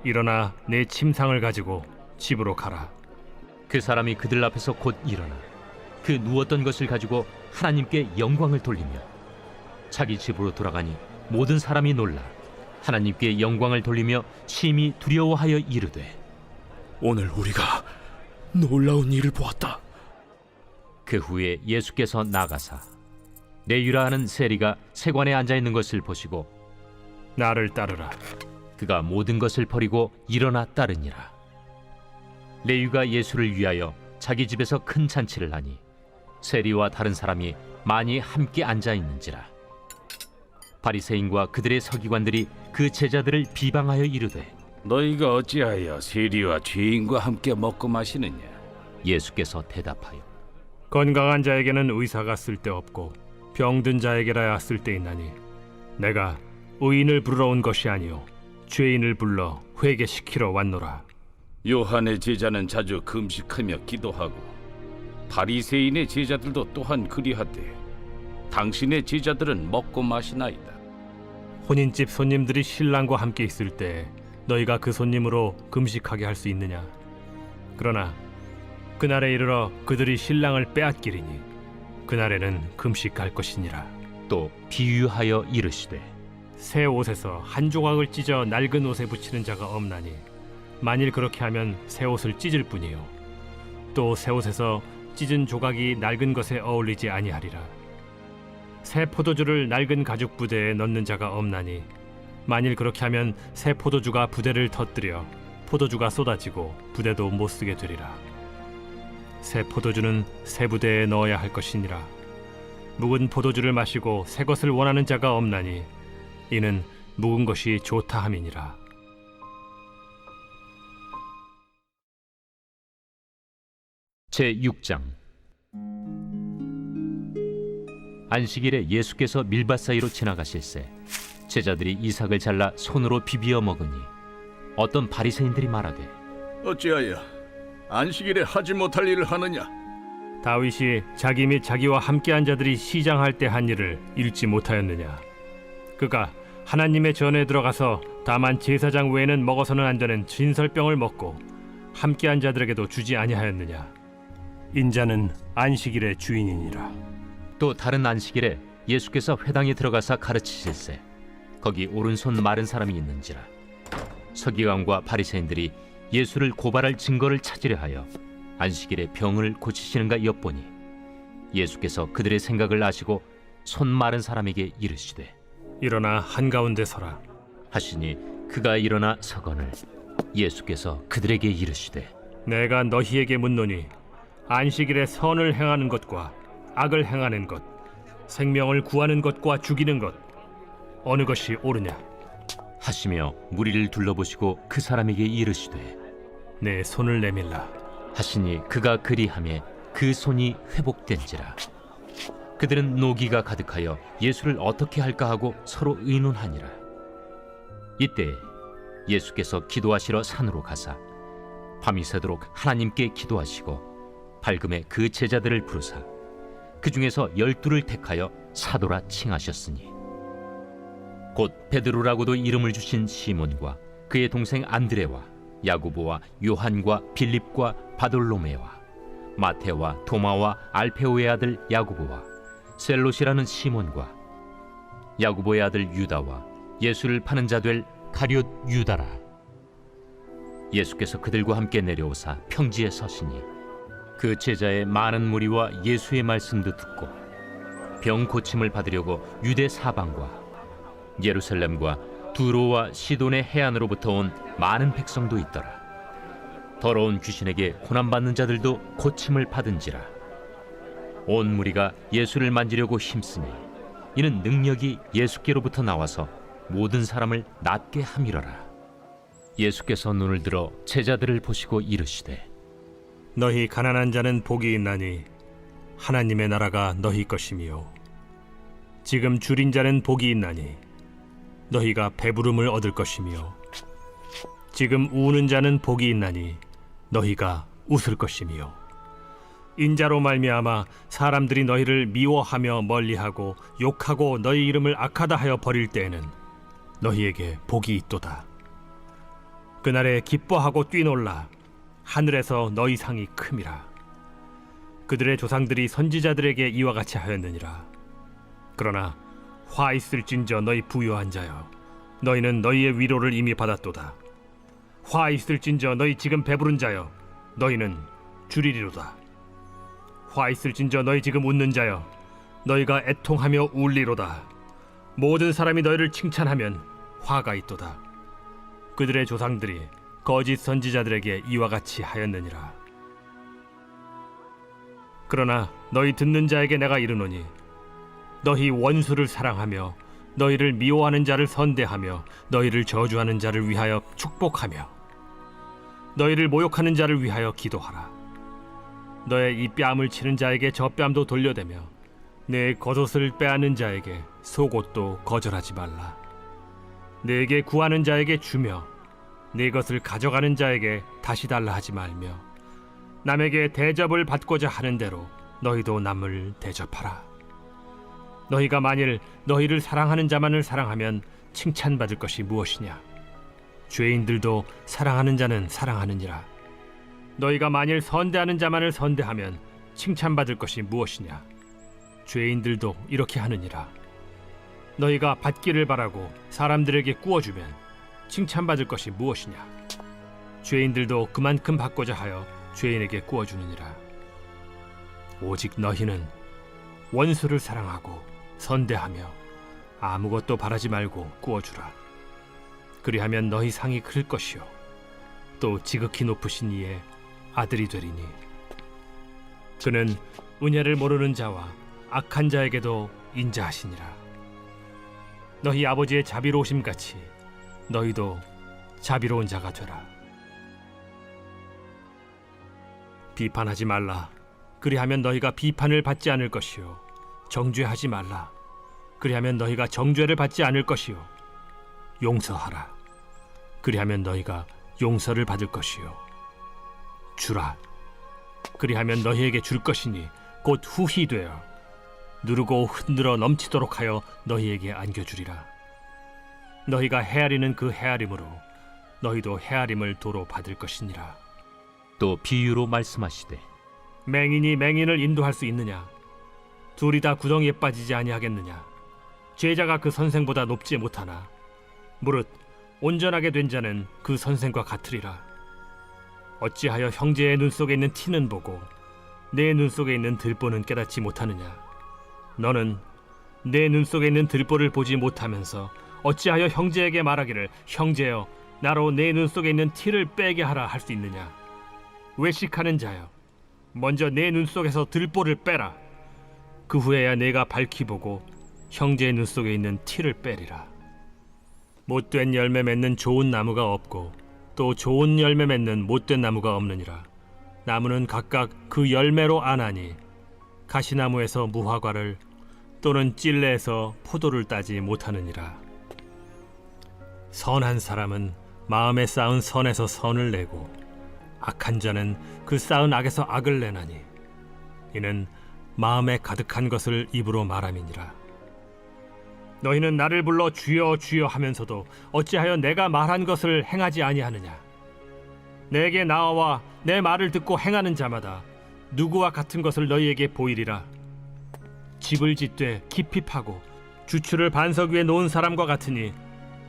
[SPEAKER 5] 일어나 내 침상을 가지고 집으로 가라.
[SPEAKER 12] 그 사람이 그들 앞에서 곧 일어나 그 누웠던 것을 가지고 하나님께 영광을 돌리며 자기 집으로 돌아가니 모든 사람이 놀라 하나님께 영광을 돌리며 심히 두려워하여 이르되
[SPEAKER 20] 오늘 우리가 놀라운 일을 보았다.
[SPEAKER 12] 그 후에 예수께서 나가사 레위라 하는 세리가 세관에 앉아 있는 것을 보시고
[SPEAKER 5] 나를 따르라.
[SPEAKER 12] 그가 모든 것을 버리고 일어나 따르니라. 레위가 예수를 위하여 자기 집에서 큰 잔치를 하니 세리와 다른 사람이 많이 함께 앉아 있는지라. 바리새인과 그들의 서기관들이 그 제자들을 비방하여 이르되
[SPEAKER 2] 너희가 어찌하여 세리와 죄인과 함께 먹고 마시느냐?
[SPEAKER 12] 예수께서 대답하여
[SPEAKER 5] 건강한 자에게는 의사가 쓸데없고 병든 자에게라야 쓸데있나니 내가 의인을 부르러 온 것이 아니요 죄인을 불러 회개시키러 왔노라.
[SPEAKER 2] 요한의 제자는 자주 금식하며 기도하고 바리새인의 제자들도 또한 그리하되 당신의 제자들은 먹고 마시나이다.
[SPEAKER 5] 혼인집 손님들이 신랑과 함께 있을 때 너희가 그 손님으로 금식하게 할 수 있느냐? 그러나 그날에 이르러 그들이 신랑을 빼앗기리니 그날에는 금식할 것이니라.
[SPEAKER 12] 또 비유하여 이르시되
[SPEAKER 5] 새 옷에서 한 조각을 찢어 낡은 옷에 붙이는 자가 없나니 만일 그렇게 하면 새 옷을 찢을 뿐이요 또 새 옷에서 찢은 조각이 낡은 것에 어울리지 아니하리라. 새 포도주를 낡은 가죽 부대에 넣는 자가 없나니 만일 그렇게 하면 새 포도주가 부대를 터뜨려 포도주가 쏟아지고 부대도 못 쓰게 되리라. 새 포도주는 새 부대에 넣어야 할 것이니라. 묵은 포도주를 마시고 새 것을 원하는 자가 없나니 이는 묵은 것이 좋다 함이니라.
[SPEAKER 12] 제6장 안식일에 예수께서 밀밭 사이로 지나가실새 제자들이 이삭을 잘라 손으로 비비어 먹으니 어떤 바리새인들이 말하되
[SPEAKER 14] 어찌하여 안식일에 하지 못할 일을 하느냐?
[SPEAKER 5] 다윗이 자기 및 자기와 함께한 자들이 시장할 때 한 일을 읽지 못하였느냐? 그가 하나님의 전에 들어가서 다만 제사장 외에는 먹어서는 안 되는 진설병을 먹고 함께한 자들에게도 주지 아니하였느냐? 인자는 안식일의 주인이니라.
[SPEAKER 12] 또 다른 안식일에 예수께서 회당에 들어가사 가르치실새 거기 오른손 마른 사람이 있는지라. 서기관과 바리새인들이 예수를 고발할 증거를 찾으려 하여 안식일에 병을 고치시는가 엿보니 예수께서 그들의 생각을 아시고 손 마른 사람에게 이르시되
[SPEAKER 5] 일어나 한가운데 서라
[SPEAKER 12] 하시니 그가 일어나 서거늘 예수께서 그들에게 이르시되
[SPEAKER 5] 내가 너희에게 묻노니 안식일에 선을 행하는 것과 악을 행하는 것, 생명을 구하는 것과 죽이는 것 어느 것이 옳으냐?
[SPEAKER 12] 하시며 무리를 둘러보시고 그 사람에게 이르시되
[SPEAKER 5] 내 손을 내밀라
[SPEAKER 12] 하시니 그가 그리하매 그 손이 회복된지라. 그들은 노기가 가득하여 예수를 어떻게 할까 하고 서로 의논하니라. 이때 예수께서 기도하시러 산으로 가사 밤이 새도록 하나님께 기도하시고 밝음에 그 제자들을 부르사 그 중에서 12를 택하여 사도라 칭하셨으니 곧 베드로라고도 이름을 주신 시몬과 그의 동생 안드레와 야고보와 요한과 빌립과 바돌로메와 마테와 도마와 알페오의 아들 야고보와 셀롯이라는 시몬과 야고보의 아들 유다와 예수를 파는 자 될 가룟 유다라. 예수께서 그들과 함께 내려오사 평지에 서시니 그 제자의 많은 무리와 예수의 말씀도 듣고 병 고침을 받으려고 유대 사방과 예루살렘과 두로와 시돈의 해안으로부터 온 많은 백성도 있더라. 더러운 귀신에게 고난받는 자들도 고침을 받은지라. 온 무리가 예수를 만지려고 힘쓰니 이는 능력이 예수께로부터 나와서 모든 사람을 낫게 함이러라. 예수께서 눈을 들어 제자들을 보시고 이르시되
[SPEAKER 5] 너희 가난한 자는 복이 있나니 하나님의 나라가 너희 것이며 지금 줄인 자는 복이 있나니 너희가 배부름을 얻을 것이며 지금 우는 자는 복이 있나니 너희가 웃을 것이며 인자로 말미암아 사람들이 너희를 미워하며 멀리하고 욕하고 너희 이름을 악하다 하여 버릴 때에는 너희에게 복이 있도다. 그날에 기뻐하고 뛰놀라. 하늘에서 너희 상이 큼이라. 그들의 조상들이 선지자들에게 이와 같이 하였느니라. 그러나 화 있을진저 너희 부유한 자여, 너희는 너희의 위로를 이미 받았도다. 화 있을진저 너희 지금 배부른 자여, 너희는 줄이리로다. 화 있을진저 너희 지금 웃는 자여, 너희가 애통하며 울리로다. 모든 사람이 너희를 칭찬하면 화가 있도다. 그들의 조상들이 거짓 선지자들에게 이와 같이 하였느니라. 그러나 너희 듣는 자에게 내가 이르노니, 너희 원수를 사랑하며 너희를 미워하는 자를 선대하며 너희를 저주하는 자를 위하여 축복하며 너희를 모욕하는 자를 위하여 기도하라. 너의 이 뺨을 치는 자에게 저 뺨도 돌려대며 내 겉옷을 빼앗는 자에게 속옷도 거절하지 말라. 내게 구하는 자에게 주며 네 것을 가져가는 자에게 다시 달라 하지 말며 남에게 대접을 받고자 하는 대로 너희도 남을 대접하라. 너희가 만일 너희를 사랑하는 자만을 사랑하면 칭찬받을 것이 무엇이냐? 죄인들도 사랑하는 자는 사랑하느니라. 너희가 만일 선대하는 자만을 선대하면 칭찬받을 것이 무엇이냐? 죄인들도 이렇게 하느니라. 너희가 받기를 바라고 사람들에게 꾸어주면 칭찬받을 것이 무엇이냐? 죄인들도 그만큼 받고자 하여 죄인에게 꾸어주느니라. 오직 너희는 원수를 사랑하고 선대하며 아무것도 바라지 말고 꾸어주라. 그리하면 너희 상이 클 것이요 또 지극히 높으신 이의 아들이 되리니 그는 은혜를 모르는 자와 악한 자에게도 인자하시니라. 너희 아버지의 자비로우심 같이 너희도 자비로운 자가 되라. 비판하지 말라. 그리하면 너희가 비판을 받지 않을 것이요 정죄하지 말라. 그리하면 너희가 정죄를 받지 않을 것이요 용서하라. 그리하면 너희가 용서를 받을 것이요 주라. 그리하면 너희에게 줄 것이니 곧 후히 되어 누르고 흔들어 넘치도록 하여 너희에게 안겨주리라. 너희가 헤아리는 그 헤아림으로 너희도 헤아림을 도로 받을 것이니라.
[SPEAKER 12] 또 비유로 말씀하시되
[SPEAKER 5] 맹인이 맹인을 인도할 수 있느냐? 둘이 다 구덩이에 빠지지 아니하겠느냐? 제자가 그 선생보다 높지 못하나 무릇 온전하게 된 자는 그 선생과 같으리라. 어찌하여 형제의 눈 속에 있는 티는 보고 내 눈 속에 있는 들보는 깨닫지 못하느냐? 너는 내 눈 속에 있는 들보를 보지 못하면서 어찌하여 형제에게 말하기를 형제여 나로 내 눈 속에 있는 티를 빼게 하라 할 수 있느냐? 외식하는 자여 먼저 내 눈 속에서 들보를 빼라. 그 후에야 내가 밝히 보고 형제의 눈 속에 있는 티를 빼리라. 못된 열매 맺는 좋은 나무가 없고 또 좋은 열매 맺는 못된 나무가 없느니라. 나무는 각각 그 열매로 아나니 가시나무에서 무화과를 또는 찔레에서 포도를 따지 못하느니라. 선한 사람은 마음에 쌓은 선에서 선을 내고 악한 자는 그 쌓은 악에서 악을 내나니 이는 마음에 가득한 것을 입으로 말함이니라. 너희는 나를 불러 주여 주여 하면서도 어찌하여 내가 말한 것을 행하지 아니하느냐? 내게 나와 내 말을 듣고 행하는 자마다 누구와 같은 것을 너희에게 보이리라. 집을 짓되 깊이 파고 주추를 반석 위에 놓은 사람과 같으니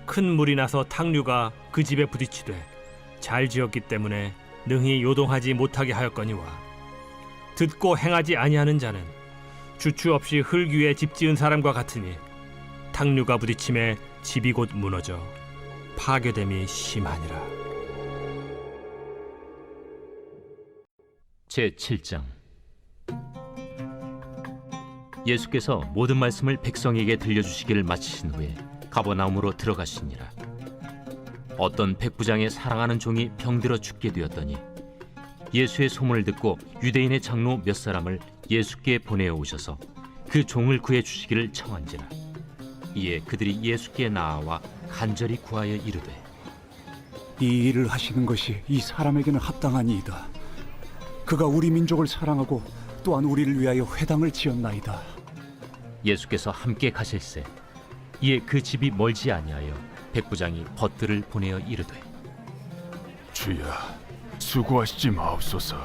[SPEAKER 5] 큰 물이 나서 탕류가 그 집에 부딪히되 잘 지었기 때문에 능히 요동하지 못하게 하였거니와 듣고 행하지 아니하는 자는 주추 없이 흙 위에 집 지은 사람과 같으니 탕류가 부딪힘에 집이 곧 무너져 파괴됨이 심하니라.
[SPEAKER 12] 제7장 예수께서 모든 말씀을 백성에게 들려주시기를 마치신 후에 가버나움으로 들어가시니라. 어떤 백부장의 사랑하는 종이 병들어 죽게 되었더니 예수의 소문을 듣고 유대인의 장로 몇 사람을 예수께 보내어 오셔서 그 종을 구해 주시기를 청한지라. 이에 그들이 예수께 나아와 간절히 구하여 이르되
[SPEAKER 3] 이 일을 하시는 것이 이 사람에게는 합당하니이다. 그가 우리 민족을 사랑하고 또한 우리를 위하여 회당을 지었나이다.
[SPEAKER 12] 예수께서 함께 가실새 이에 그 집이 멀지 아니하여 백부장이 벗들을 보내어 이르되
[SPEAKER 2] 주여,
[SPEAKER 16] 수고하시지 마옵소서.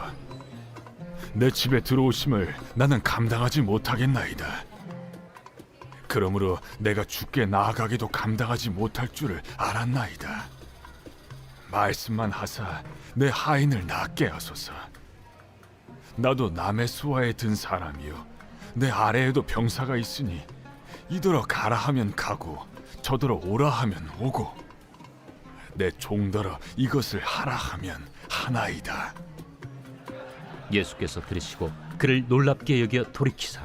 [SPEAKER 16] 내 집에 들어오심을 나는 감당하지 못하겠나이다. 그러므로 내가 주께 나아가기도 감당하지 못할 줄을 알았나이다. 말씀만 하사 내 하인을 낫게 하소서. 나도 남의 수하에 든 사람이요 내 아래에도 병사가 있으니 이더러 가라 하면 가고 저더러 오라 하면 오고 내 종더러 이것을 하라 하면 하나이다.
[SPEAKER 12] 예수께서 들으시고 그를 놀랍게 여겨 돌이키사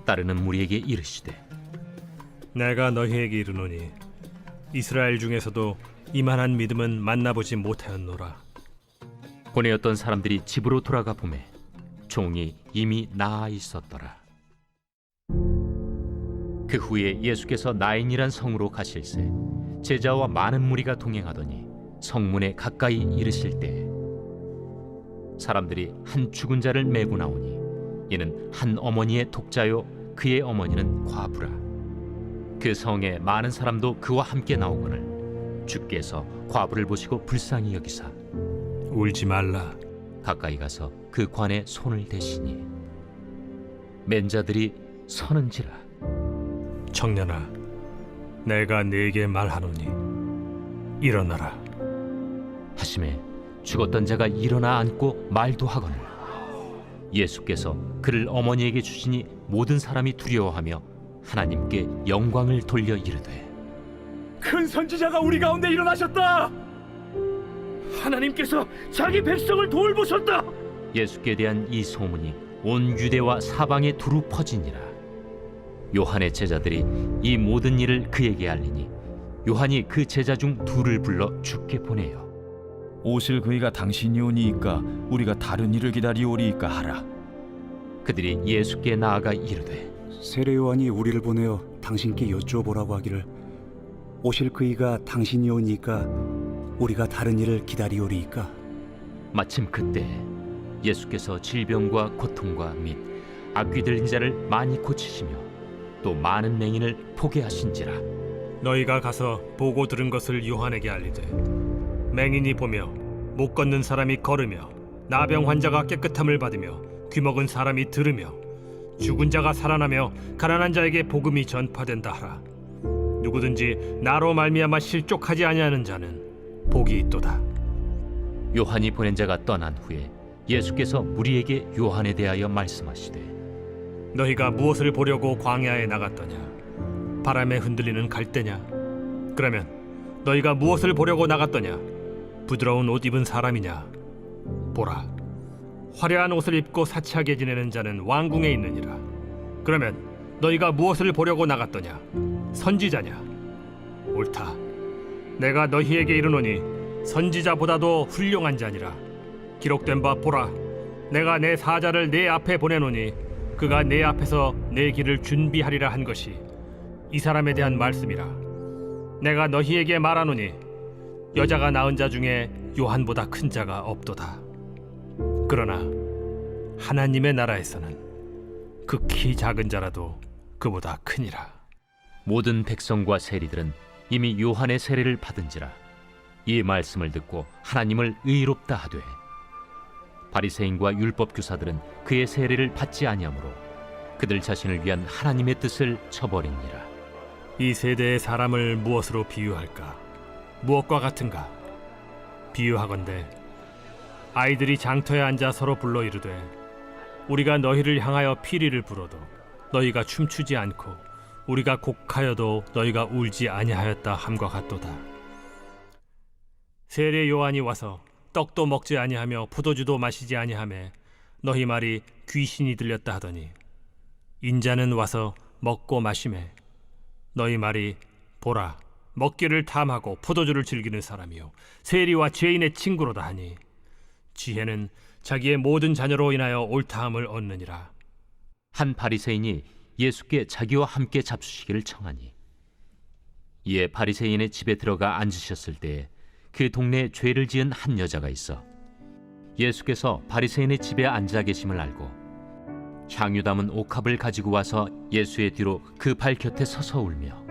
[SPEAKER 12] 따르는 무리에게 이르시되
[SPEAKER 5] 내가 너희에게 이르노니 이스라엘 중에서도 이만한 믿음은 만나보지 못하였노라.
[SPEAKER 12] 보내었던 사람들이 집으로 돌아가 보매 종이 이미 나아 있었더라. 그 후에 예수께서 나인이란 성으로 가실새 제자와 많은 무리가 동행하더니 성문에 가까이 이르실 때 사람들이 한 죽은 자를 메고 나오니 이는 한 어머니의 독자요 그의 어머니는 과부라. 그 성에 많은 사람도 그와 함께 나오거늘 주께서 과부를 보시고 불쌍히 여기사
[SPEAKER 5] 울지 말라.
[SPEAKER 12] 가까이 가서 그 관에 손을 대시니 맨 자들이 서는지라.
[SPEAKER 5] 청년아, 내가 네게 말하노니 일어나라
[SPEAKER 12] 하심에 죽었던 자가 일어나 앉고 말도 하거늘 예수께서 그를 어머니에게 주시니 모든 사람이 두려워하며 하나님께 영광을 돌려 이르되
[SPEAKER 20] 큰 선지자가 우리 가운데 일어나셨다. 하나님께서 자기 백성을 돌보셨다.
[SPEAKER 12] 예수께 대한 이 소문이 온 유대와 사방에 두루 퍼지니라. 요한의 제자들이 이 모든 일을 그에게 알리니 요한이 그 제자 중 둘을 불러 주께 보내요.
[SPEAKER 9] 오실 그이가 당신이 오니이까 우리가 다른 일을 기다리오리이까 하라.
[SPEAKER 12] 그들이 예수께 나아가 이르되
[SPEAKER 3] 세례 요한이 우리를 보내어 당신께 여쭈어보라고 하기를 오실 그이가 당신이 오니까 우리가 다른 일을 기다리오리이까.
[SPEAKER 12] 마침 그때 예수께서 질병과 고통과 및 악귀 들린 자를 많이 고치시며 또 많은 맹인을 포게 하신지라.
[SPEAKER 5] 너희가 가서 보고 들은 것을 요한에게 알리되 맹인이 보며 못 걷는 사람이 걸으며 나병 환자가 깨끗함을 받으며 귀먹은 사람이 들으며 죽은 자가 살아나며 가난한 자에게 복음이 전파된다 하라. 누구든지 나로 말미암아 실족하지 아니하는 자는 복이 있도다.
[SPEAKER 12] 요한이 보낸 자가 떠난 후에 예수께서 무리에게 요한에 대하여 말씀하시되
[SPEAKER 5] 너희가 무엇을 보려고 광야에 나갔더냐? 바람에 흔들리는 갈대냐? 그러면 너희가 무엇을 보려고 나갔더냐? 부드러운 옷 입은 사람이냐? 보라, 화려한 옷을 입고 사치하게 지내는 자는 왕궁에 있느니라. 그러면 너희가 무엇을 보려고 나갔더냐? 선지자냐? 옳다. 내가 너희에게 이르노니 선지자보다도 훌륭한 자니라. 기록된 바 보라, 내가 내 사자를 내 앞에 보내노니 그가 내 앞에서 내 길을 준비하리라 한 것이 이 사람에 대한 말씀이라. 내가 너희에게 말하노니 여자가 낳은 자 중에 요한보다 큰 자가 없도다. 그러나 하나님의 나라에서는 극히 작은 자라도 그보다 크니라.
[SPEAKER 12] 모든 백성과 세리들은 이미 요한의 세례를 받은지라. 이 말씀을 듣고 하나님을 의롭다 하되 바리새인과 율법 교사들은 그의 세례를 받지 아니하므로 그들 자신을 위한 하나님의 뜻을 저버리니라.
[SPEAKER 5] 이 세대의 사람을 무엇으로 비유할까? 무엇과 같은가? 비유하건대 아이들이 장터에 앉아 서로 불러 이르되 우리가 너희를 향하여 피리를 불어도 너희가 춤추지 않고 우리가 곡하여도 너희가 울지 아니하였다 함과 같도다. 세례 요한이 와서 떡도 먹지 아니하며 포도주도 마시지 아니하매 너희 말이 귀신이 들렸다 하더니 인자는 와서 먹고 마시매 너희 말이 보라 먹기를 탐하고 포도주를 즐기는 사람이요 세리와 죄인의 친구로다 하니 지혜는 자기의 모든 자녀로 인하여 옳다함을 얻느니라.
[SPEAKER 12] 한 바리새인이 예수께 자기와 함께 잡수시기를 청하니 이에 바리새인의 집에 들어가 앉으셨을 때에 그 동네에 죄를 지은 한 여자가 있어 예수께서 바리새인의 집에 앉아 계심을 알고 향유 담은 옥합을 가지고 와서 예수의 뒤로 그 발 곁에 서서 울며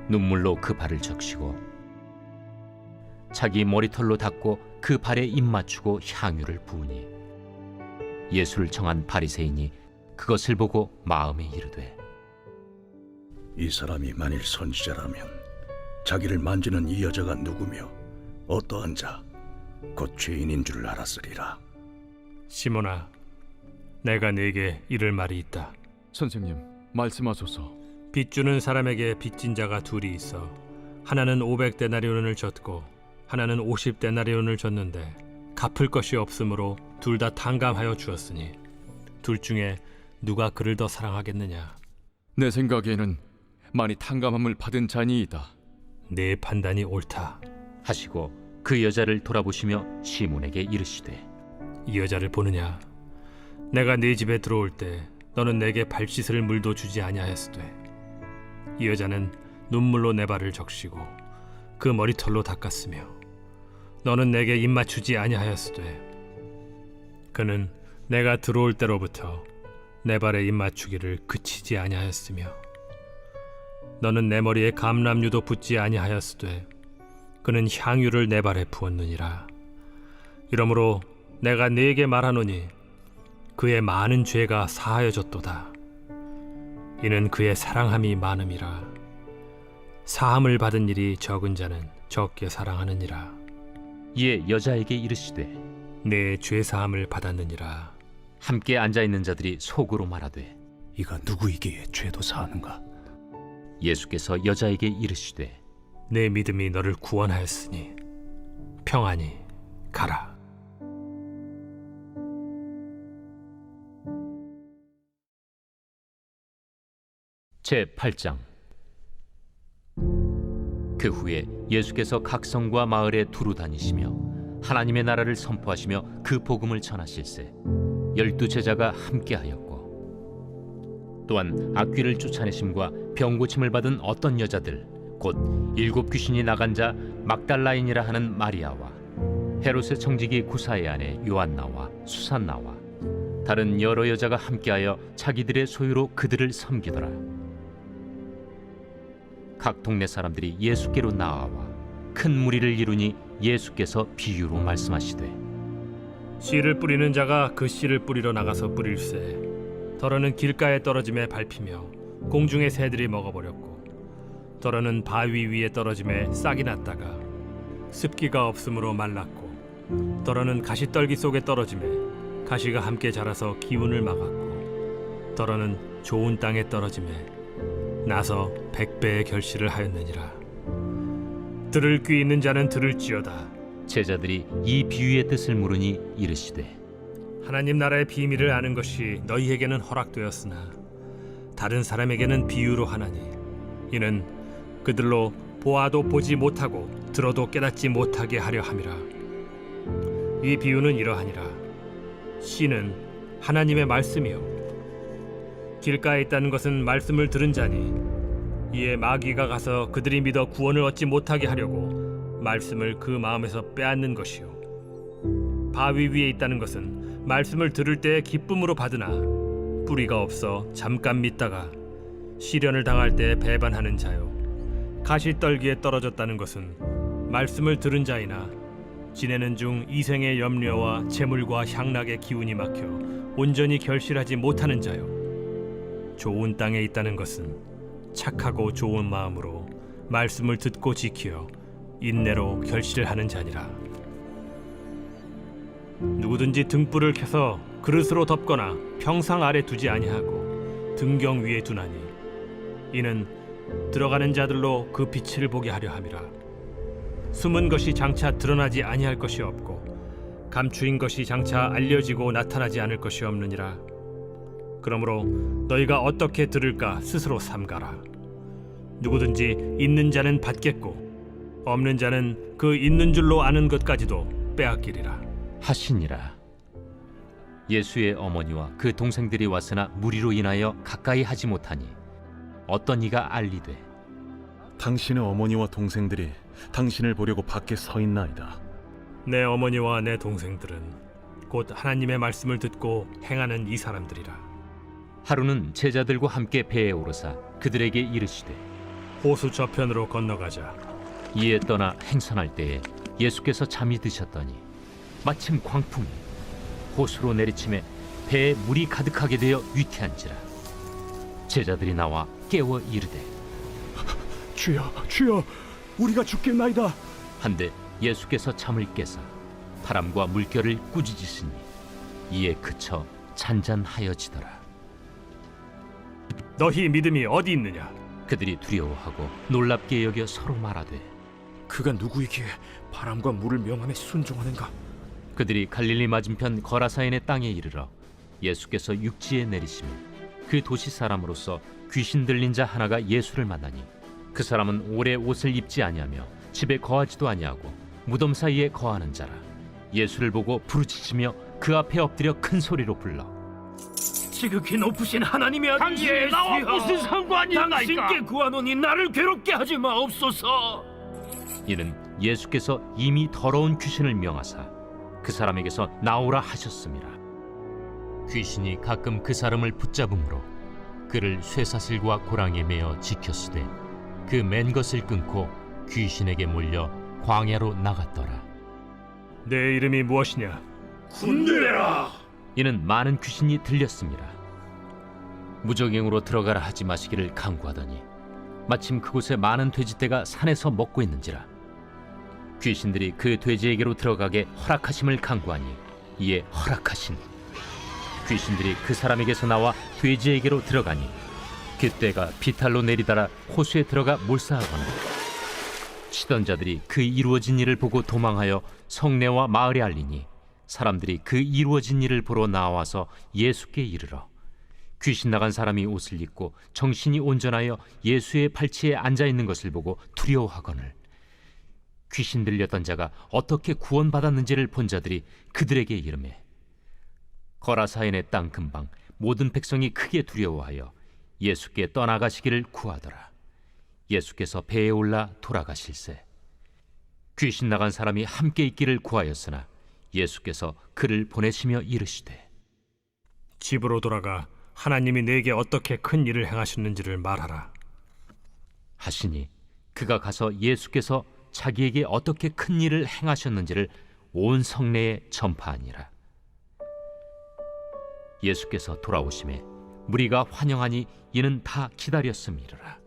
[SPEAKER 12] 눈물로 그 발을 적시고 자기 머리털로 닦고 그 발에 입 맞추고 향유를 부으니 예수를 청한 바리새인이 그것을 보고 마음에 이르되
[SPEAKER 13] 이 사람이 만일 선지자라면 자기를 만지는 이 여자가 누구며 어떠한 자 곧 죄인인 줄 알았으리라.
[SPEAKER 5] 시몬아, 내가 네게 이를 말이 있다.
[SPEAKER 6] 선생님, 말씀하소서.
[SPEAKER 5] 빚 주는 사람에게 빚진 자가 둘이 있어 하나는 500데나리온을 줬고 하나는 50데나리온을 줬는데 갚을 것이 없으므로 둘 다 탕감하여 주었으니 둘 중에 누가 그를 더 사랑하겠느냐?
[SPEAKER 6] 내 생각에는 많이 탕감함을 받은 자니이다.
[SPEAKER 5] 내 판단이 옳다
[SPEAKER 12] 하시고 그 여자를 돌아보시며 시몬에게 이르시되
[SPEAKER 5] 이 여자를 보느냐? 내가 네 집에 들어올 때 너는 내게 발 씻을 물도 주지 아니하였으되 이 여자는 눈물로 내 발을 적시고 그 머리털로 닦았으며 너는 내게 입 맞추지 아니하였으되 그는 내가 들어올 때로부터 내 발에 입 맞추기를 그치지 아니하였으며 너는 내 머리에 감람유도 붓지 아니하였으되 그는 향유를 내 발에 부었느니라. 이러므로 내가 네게 말하노니 그의 많은 죄가 사하여졌도다. 이는 그의 사랑함이 많음이라. 사함을 받은 일이 적은 자는 적게 사랑하느니라.
[SPEAKER 12] 이에 여자에게 이르시되
[SPEAKER 5] 내 죄 사함을 받았느니라.
[SPEAKER 12] 함께 앉아있는 자들이 속으로 말하되
[SPEAKER 3] 이가 누구이기에 죄도 사하는가?
[SPEAKER 12] 예수께서 여자에게 이르시되
[SPEAKER 5] 내 믿음이 너를 구원하였으니 평안히 가라.
[SPEAKER 12] 제8장. 그 후에 예수께서 각 성과 마을에 두루 다니시며 하나님의 나라를 선포하시며 그 복음을 전하실세 12 제자가 함께하였고 또한 악귀를 쫓아내심과 병 고침을 받은 어떤 여자들 곧 7 귀신이 나간 자 막달라인이라 하는 마리아와 헤롯의 청지기 구사의 아내 요한나와 수산나와 다른 여러 여자가 함께하여 자기들의 소유로 그들을 섬기더라. 각 동네 사람들이 예수께로 나아와 큰 무리를 이루니 예수께서 비유로 말씀하시되
[SPEAKER 5] 씨를 뿌리는 자가 그 씨를 뿌리러 나가서 뿌릴새 더러는 길가에 떨어짐에 밟히며 공중의 새들이 먹어버렸고 더러는 바위 위에 떨어짐에 싹이 났다가 습기가 없으므로 말랐고 더러는 가시떨기 속에 떨어짐에 가시가 함께 자라서 기운을 막았고 더러는 좋은 땅에 떨어짐에 나서 100배의 결실을 하였느니라. 들을 귀 있는 자는 들을지어다.
[SPEAKER 12] 제자들이 이 비유의 뜻을 물으니 이르시되
[SPEAKER 5] 하나님 나라의 비밀을 아는 것이 너희에게는 허락되었으나 다른 사람에게는 비유로 하나니 이는 그들로 보아도 보지 못하고 들어도 깨닫지 못하게 하려 함이라. 이 비유는 이러하니라. 씨는 하나님의 말씀이요 길가에 있다는 것은 말씀을 들은 자니 이에 마귀가 가서 그들이 믿어 구원을 얻지 못하게 하려고 말씀을 그 마음에서 빼앗는 것이요 바위 위에 있다는 것은 말씀을 들을 때에 기쁨으로 받으나 뿌리가 없어 잠깐 믿다가 시련을 당할 때 배반하는 자요 가시떨기에 떨어졌다는 것은 말씀을 들은 자이나 지내는 중 이생의 염려와 재물과 향락의 기운이 막혀 온전히 결실하지 못하는 자요 좋은 땅에 있다는 것은 착하고 좋은 마음으로 말씀을 듣고 지키어 인내로 결실을 하는 자니라. 누구든지 등불을 켜서 그릇으로 덮거나 평상 아래 두지 아니하고 등경 위에 두나니 이는 들어가는 자들로 그 빛을 보게 하려 함이라. 숨은 것이 장차 드러나지 아니할 것이 없고 감추인 것이 장차 알려지고 나타나지 않을 것이 없느니라. 그러므로 너희가 어떻게 들을까 스스로 삼가라. 누구든지 있는 자는 받겠고 없는 자는 그 있는 줄로 아는 것까지도 빼앗기리라
[SPEAKER 12] 하시니라. 예수의 어머니와 그 동생들이 왔으나 무리로 인하여 가까이 하지 못하니 어떤 이가 알리되
[SPEAKER 10] 당신의 어머니와 동생들이 당신을 보려고 밖에 서 있나이다.
[SPEAKER 5] 내 어머니와 내 동생들은 곧 하나님의 말씀을 듣고 행하는 이 사람들이라.
[SPEAKER 12] 하루는 제자들과 함께 배에 오르사 그들에게 이르시되
[SPEAKER 5] 호수 저편으로 건너가자.
[SPEAKER 12] 이에 떠나 행선할 때에 예수께서 잠이 드셨더니 마침 광풍이 호수로 내리침에 배에 물이 가득하게 되어 위태한지라. 제자들이 나와 깨워 이르되
[SPEAKER 3] 주여, 주여, 우리가 죽겠나이다.
[SPEAKER 12] 한데 예수께서 잠을 깨사 바람과 물결을 꾸짖으시니 이에 그쳐 잔잔하여지더라.
[SPEAKER 5] 너희 믿음이 어디 있느냐?
[SPEAKER 12] 그들이 두려워하고 놀랍게 여겨 서로 말하되
[SPEAKER 20] 그가 누구이기에 바람과 물을 명함에 순종하는가?
[SPEAKER 12] 그들이 갈릴리 맞은편 거라사인의 땅에 이르러 예수께서 육지에 내리시며 그 도시 사람으로서 귀신 들린 자 하나가 예수를 만나니 그 사람은 오래 옷을 입지 아니하며 집에 거하지도 아니하고 무덤 사이에 거하는 자라. 예수를 보고 부르짖으며 그 앞에 엎드려 큰 소리로 불러
[SPEAKER 20] 지극히 높으신 하나님의 아들
[SPEAKER 7] 당신이 나와 무슨 상관이 있나이까?
[SPEAKER 20] 당신께 구하노니 나를 괴롭게 하지 마옵소서.
[SPEAKER 12] 이는 예수께서 이미 더러운 귀신을 명하사 그 사람에게서 나오라 하셨습니다. 귀신이 가끔 그 사람을 붙잡음으로 그를 쇠사슬과 고랑에 매어 지켰으되 그 맨 것을 끊고 귀신에게 몰려 광야로 나갔더라.
[SPEAKER 5] 내 이름이 무엇이냐?
[SPEAKER 20] 군대라.
[SPEAKER 12] 이는 많은 귀신이 들렸습니다. 무적행으로 들어가라 하지 마시기를 강구하더니 마침 그곳에 많은 돼지떼가 산에서 먹고 있는지라. 귀신들이 그 돼지에게로 들어가게 허락하심을 강구하니 이에 허락하신 귀신들이 그 사람에게서 나와 돼지에게로 들어가니 그 떼가 비탈로 내리달아 호수에 들어가 몰사하거나 치던 자들이 그 이루어진 일을 보고 도망하여 성내와 마을에 알리니 사람들이 그 이루어진 일을 보러 나와서 예수께 이르러 귀신 나간 사람이 옷을 입고 정신이 온전하여 예수의 팔치에 앉아 있는 것을 보고 두려워하거늘 귀신 들렸던 자가 어떻게 구원받았는지를 본 자들이 그들에게 이르매 거라사인의 땅 근방 모든 백성이 크게 두려워하여 예수께 떠나가시기를 구하더라. 예수께서 배에 올라 돌아가실세 귀신 나간 사람이 함께 있기를 구하였으나 예수께서 그를 보내시며 이르시되
[SPEAKER 5] 집으로 돌아가 하나님이 내게 어떻게 큰 일을 행하셨는지를 말하라
[SPEAKER 12] 하시니 그가 가서 예수께서 자기에게 어떻게 큰 일을 행하셨는지를 온 성내에 전파하니라. 예수께서 돌아오심에 무리가 환영하니 이는 다 기다렸음이라.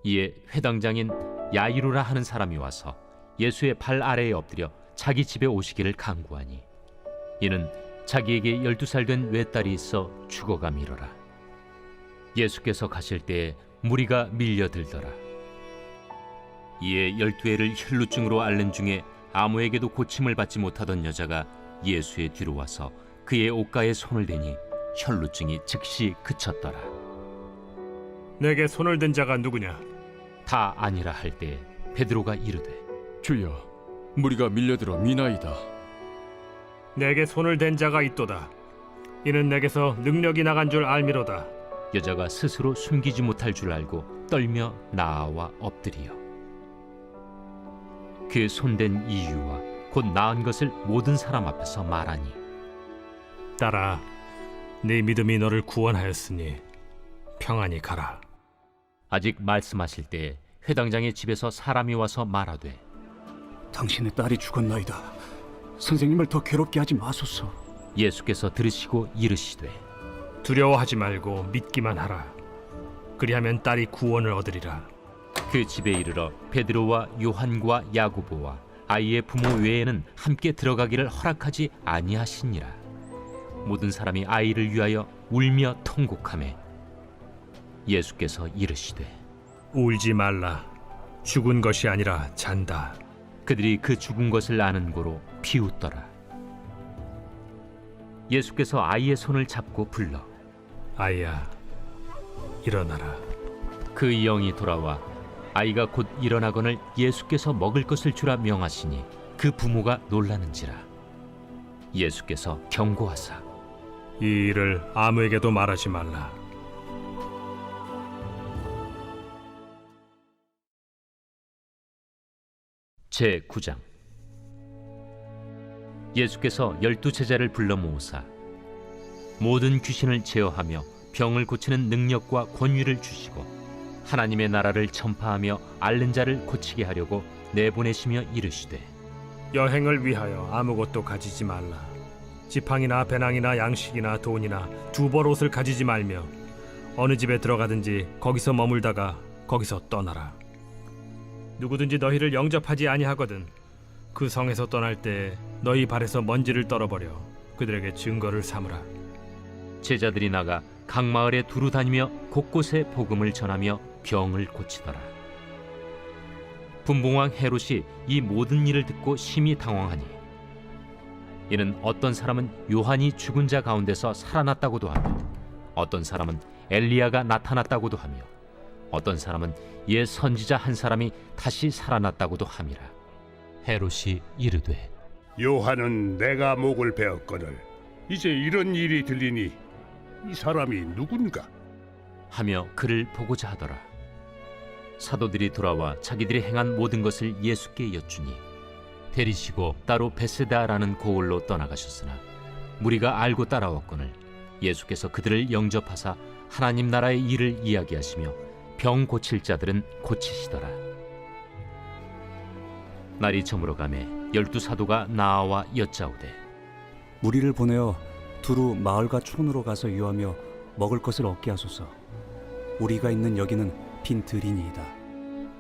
[SPEAKER 12] 이에 회당장인 야이루라 하는 사람이 와서 예수의 발 아래에 엎드려 자기 집에 오시기를 간구하니 이는 자기에게 12살 된 외딸이 있어 죽어가미러라. 예수께서 가실 때에 무리가 밀려들더라. 이에 12해를 혈루증으로 앓는 중에 아무에게도 고침을 받지 못하던 여자가 예수의 뒤로 와서 그의 옷가에 손을 대니 혈루증이 즉시 그쳤더라.
[SPEAKER 5] 내게 손을 댄 자가 누구냐?
[SPEAKER 12] 다 아니라 할 때 베드로가 이르되
[SPEAKER 6] 주여, 무리가 밀려들어 미나이다.
[SPEAKER 5] 내게 손을 댄 자가 있도다. 이는 내게서 능력이 나간 줄 알미로다.
[SPEAKER 12] 여자가 스스로 숨기지 못할 줄 알고 떨며 나아와 엎드리어 그 손댄 이유와 곧 나은 것을 모든 사람 앞에서 말하니
[SPEAKER 5] 딸아, 네 믿음이 너를 구원하였으니 평안히 가라.
[SPEAKER 12] 아직 말씀하실 때에 회당장의 집에서 사람이 와서 말하되
[SPEAKER 3] 당신의 딸이 죽었나이다. 선생님을 더 괴롭게 하지 마소서.
[SPEAKER 12] 예수께서 들으시고 이르시되
[SPEAKER 5] 두려워하지 말고 믿기만 하라. 그리하면 딸이 구원을 얻으리라.
[SPEAKER 12] 그 집에 이르러 베드로와 요한과 야고보와 아이의 부모 외에는 함께 들어가기를 허락하지 아니하시니라. 모든 사람이 아이를 위하여 울며 통곡하매 예수께서 이르시되
[SPEAKER 5] 울지 말라. 죽은 것이 아니라 잔다.
[SPEAKER 12] 그들이 그 죽은 것을 아는 고로 비웃더라. 예수께서 아이의 손을 잡고 불러
[SPEAKER 5] 아이야, 일어나라.
[SPEAKER 12] 그 영이 돌아와 아이가 곧 일어나거늘 예수께서 먹을 것을 주라 명하시니 그 부모가 놀라는지라. 예수께서 경고하사
[SPEAKER 5] 이 일을 아무에게도 말하지 말라.
[SPEAKER 12] 제9장 예수께서 12제자를 불러 모으사 모든 귀신을 제어하며 병을 고치는 능력과 권위를 주시고 하나님의 나라를 전파하며 앓는 자를 고치게 하려고 내보내시며 이르시되
[SPEAKER 5] 여행을 위하여 아무것도 가지지 말라. 지팡이나 배낭이나 양식이나 돈이나 두벌 옷을 가지지 말며 어느 집에 들어가든지 거기서 머물다가 거기서 떠나라. 누구든지 너희를 영접하지 아니하거든 그 성에서 떠날 때 너희 발에서 먼지를 떨어버려 그들에게 증거를 삼으라.
[SPEAKER 12] 제자들이 나가 각 마을에 두루 다니며 곳곳에 복음을 전하며 병을 고치더라. 분봉왕 헤롯이 이 모든 일을 듣고 심히 당황하니 이는 어떤 사람은 요한이 죽은 자 가운데서 살아났다고도 하며 어떤 사람은 엘리야가 나타났다고도 하며 어떤 사람은 옛 선지자 한 사람이 다시 살아났다고도 함이라. 헤롯이 이르되
[SPEAKER 11] 요한은 내가 목을 베었거늘 이제 이런 일이 들리니 이 사람이 누군가
[SPEAKER 12] 하며 그를 보고자 하더라. 사도들이 돌아와 자기들이 행한 모든 것을 예수께 여쭈니 데리시고 따로 베세다라는 고을로 떠나가셨으나 무리가 알고 따라왔거늘 예수께서 그들을 영접하사 하나님 나라의 일을 이야기하시며 병 고칠 자들은 고치시더라. 날이 저물어가매 12사도가 나아와 여짜오되
[SPEAKER 3] 우리를 보내어 두루 마을과 촌으로 가서 유하며 먹을 것을 얻게 하소서. 우리가 있는 여기는 빈 들이니이다.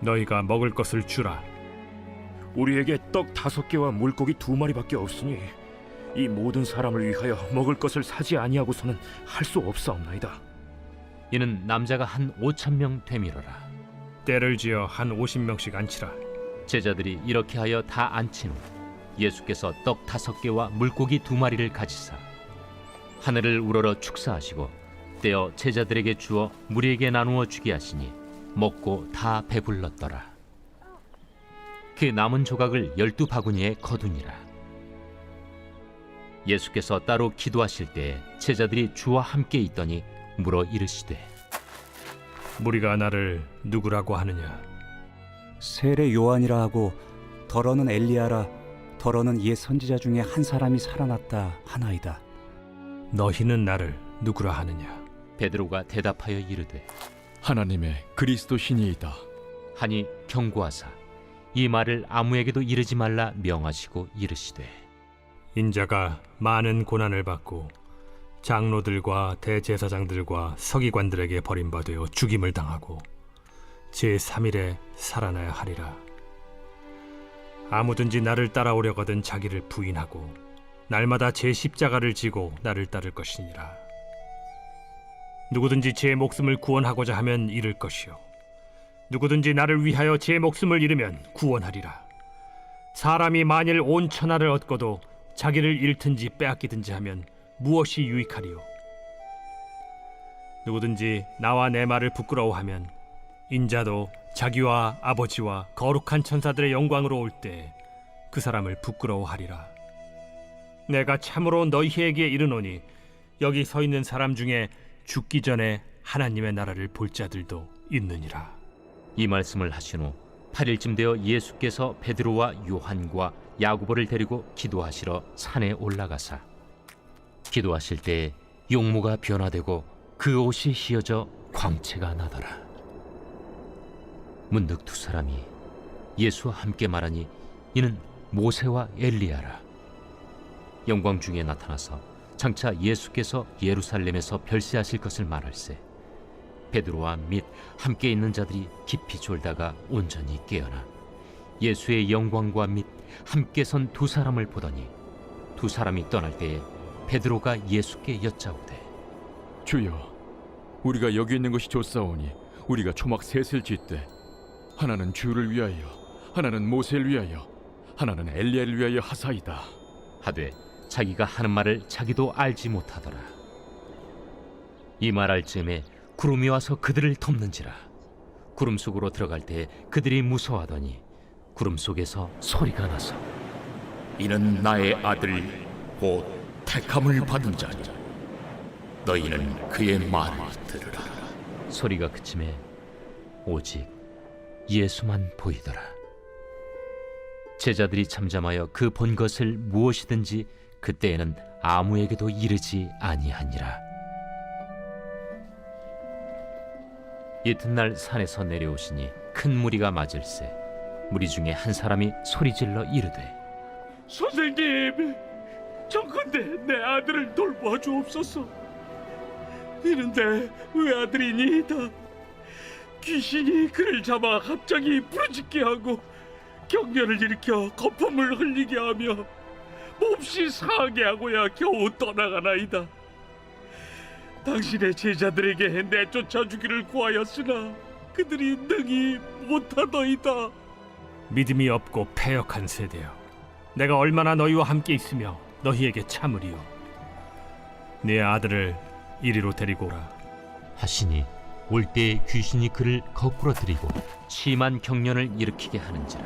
[SPEAKER 5] 너희가 먹을 것을 주라.
[SPEAKER 20] 우리에게 떡 5개와 물고기 2마리밖에 없으니 이 모든 사람을 위하여 먹을 것을 사지 아니하고서는 할 수 없사옵나이다.
[SPEAKER 12] 이는 남자가 한 5,000명 되밀어라.
[SPEAKER 5] 때를 지어 한 50명씩 앉히라.
[SPEAKER 12] 제자들이 이렇게 하여 다 앉힌 후 예수께서 떡 5개와 물고기 2마리를 가지사 하늘을 우러러 축사하시고 떼어 제자들에게 주어 무리에게 나누어 주게 하시니 먹고 다 배불렀더라. 그 남은 조각을 12바구니에 거두니라. 예수께서 따로 기도하실 때 제자들이 주와 함께 있더니 물어 이르시되
[SPEAKER 5] 무리가 나를 누구라고 하느냐?
[SPEAKER 3] 세례 요한이라 하고 더러는 엘리야라 더러는 옛 선지자 중에 한 사람이 살아났다 하나이다.
[SPEAKER 5] 너희는 나를 누구라 하느냐?
[SPEAKER 12] 베드로가 대답하여 이르되
[SPEAKER 6] 하나님의 그리스도 신이이다
[SPEAKER 12] 하니 경고하사 이 말을 아무에게도 이르지 말라 명하시고 이르시되
[SPEAKER 5] 인자가 많은 고난을 받고 장로들과 대제사장들과 서기관들에게 버림받아 죽임을 당하고 제3일에 살아나야 하리라. 아무든지 나를 따라오려거든 자기를 부인하고 날마다 제 십자가를 지고 나를 따를 것이니라. 누구든지 제 목숨을 구원하고자 하면 잃을 것이요 누구든지 나를 위하여 제 목숨을 잃으면 구원하리라. 사람이 만일 온 천하를 얻고도 자기를 잃든지 빼앗기든지 하면 무엇이 유익하리요? 누구든지 나와 내 말을 부끄러워하면 인자도 자기와 아버지와 거룩한 천사들의 영광으로 올 때 그 사람을 부끄러워하리라. 내가 참으로 너희에게 이르노니 여기 서 있는 사람 중에 죽기 전에 하나님의 나라를 볼 자들도 있느니라.
[SPEAKER 12] 이 말씀을 하신 후 8일쯤 되어 예수께서 베드로와 요한과 야고보를 데리고 기도하시러 산에 올라가사 기도하실 때 용모가 변화되고 그 옷이 휘어져 광채가 나더라. 문득 두 사람이 예수와 함께 말하니 이는 모세와 엘리야라. 영광 중에 나타나서 장차 예수께서 예루살렘에서 별세하실 것을 말할세 베드로와 및 함께 있는 자들이 깊이 졸다가 온전히 깨어나 예수의 영광과 및 함께 선 두 사람을 보더니 두 사람이 떠날 때에 베드로가 예수께 여짜오되
[SPEAKER 6] 주여 우리가 여기 있는 것이 좋사오니 우리가 초막 셋을 짓되 하나는 주를 위하여 하나는 모세를 위하여 하나는 엘리야를 위하여 하사이다
[SPEAKER 12] 하되 자기가 하는 말을 자기도 알지 못하더라. 이 말할 즈음에 구름이 와서 그들을 덮는지라. 구름 속으로 들어갈 때 그들이 무서워하더니 구름 속에서 소리가 나서
[SPEAKER 19] 이는 나의 아들 곧 택함을 받은 자니 너희는 그의 말을 들으라.
[SPEAKER 12] 소리가 그침에 오직 예수만 보이더라. 제자들이 잠잠하여 그 본 것을 무엇이든지 그때에는 아무에게도 이르지 아니하니라. 이튿날 산에서 내려오시니 큰 무리가 맞을세 무리 중에 한 사람이 소리질러 이르되
[SPEAKER 14] 선생님, 정컨대 내 아들을 돌보아 주옵소서. 이런데 외아들이니이다. 귀신이 그를 잡아 갑자기 부르짖게 하고 경련을 일으켜 거품을 흘리게 하며 몹시 상하게 하고야 겨우 떠나가나이다. 당신의 제자들에게 내쫓아 주기를 구하였으나 그들이 능히 못하더이다.
[SPEAKER 5] 믿음이 없고 패역한 세대여, 내가 얼마나 너희와 함께 있으며 너희에게 참으리요. 네 아들을 이리로 데리고 오라
[SPEAKER 12] 하시니 올 때에 귀신이 그를 거꾸로 들이고 심한 경련을 일으키게 하는지라.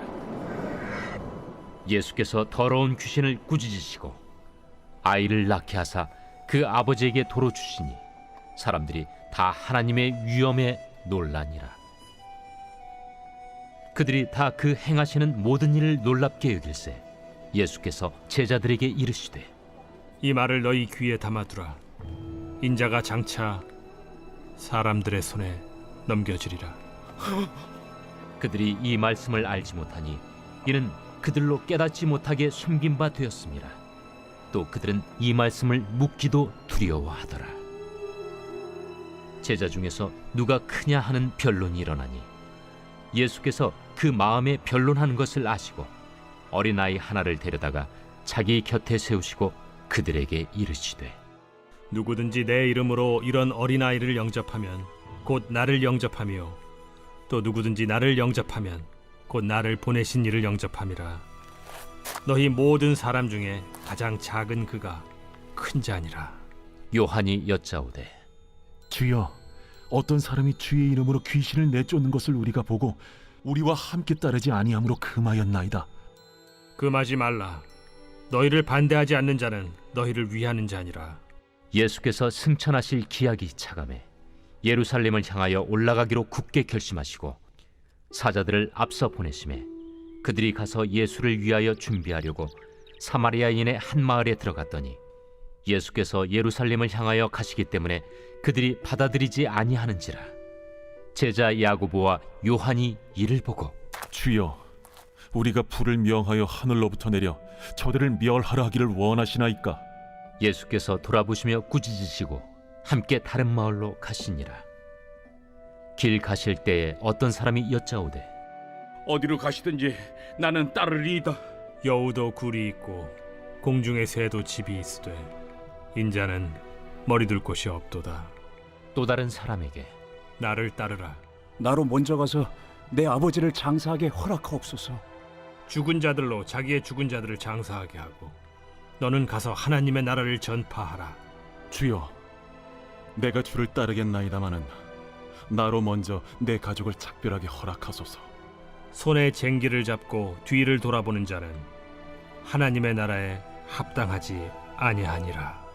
[SPEAKER 12] 예수께서 더러운 귀신을 꾸짖으시고 아이를 낳게 하사 그 아버지에게 도로 주시니 사람들이 다 하나님의 위엄에 놀라니라. 그들이 다 그 행하시는 모든 일을 놀랍게 여길세 예수께서 제자들에게 이르시되
[SPEAKER 5] 이 말을 너희 귀에 담아두라. 인자가 장차 사람들의 손에 넘겨지리라.
[SPEAKER 12] 그들이 이 말씀을 알지 못하니 이는 그들로 깨닫지 못하게 숨긴 바 되었습니다. 또 그들은 이 말씀을 묻기도 두려워하더라. 제자 중에서 누가 크냐 하는 변론이 일어나니 예수께서 그 마음에 변론하는 것을 아시고 어린아이 하나를 데려다가 자기 곁에 세우시고 그들에게 이르시되
[SPEAKER 5] 누구든지 내 이름으로 이런 어린아이를 영접하면 곧 나를 영접하며 또 누구든지 나를 영접하면 곧 나를 보내신 이를 영접함이라. 너희 모든 사람 중에 가장 작은 그가 큰 자니라.
[SPEAKER 12] 요한이 여짜오되
[SPEAKER 10] 주여, 어떤 사람이 주의 이름으로 귀신을 내쫓는 것을 우리가 보고 우리와 함께 따르지 아니함으로 금하였나이다.
[SPEAKER 5] 금하지 말라. 너희를 반대하지 않는 자는 너희를 위하는 자니라.
[SPEAKER 12] 예수께서 승천하실 기약이 차감해 예루살렘을 향하여 올라가기로 굳게 결심하시고 사자들을 앞서 보내심에 그들이 가서 예수를 위하여 준비하려고 사마리아인의 한 마을에 들어갔더니 예수께서 예루살렘을 향하여 가시기 때문에 그들이 받아들이지 아니하는지라. 제자 야고보와 요한이 이를 보고
[SPEAKER 10] 주여, 우리가 불을 명하여 하늘로부터 내려 저들을 멸하라 하기를 원하시나이까?
[SPEAKER 12] 예수께서 돌아보시며 꾸짖으시고 함께 다른 마을로 가시니라. 길 가실 때에 어떤 사람이 여짜오되
[SPEAKER 14] 어디로 가시든지 나는 따르리이다.
[SPEAKER 5] 여우도 굴이 있고 공중의 새도 집이 있으되 인자는 머리둘 곳이 없도다.
[SPEAKER 12] 또 다른 사람에게
[SPEAKER 5] 나를 따르라.
[SPEAKER 3] 나로 먼저 가서 내 아버지를 장사하게 허락하옵소서.
[SPEAKER 5] 죽은 자들로 자기의 죽은 자들을 장사하게 하고 너는 가서 하나님의 나라를 전파하라.
[SPEAKER 10] 주여, 내가 주를 따르겠나이다마는 나로 먼저 내 가족을 작별하게 허락하소서.
[SPEAKER 5] 손에 쟁기를 잡고 뒤를 돌아보는 자는 하나님의 나라에 합당하지 아니하니라.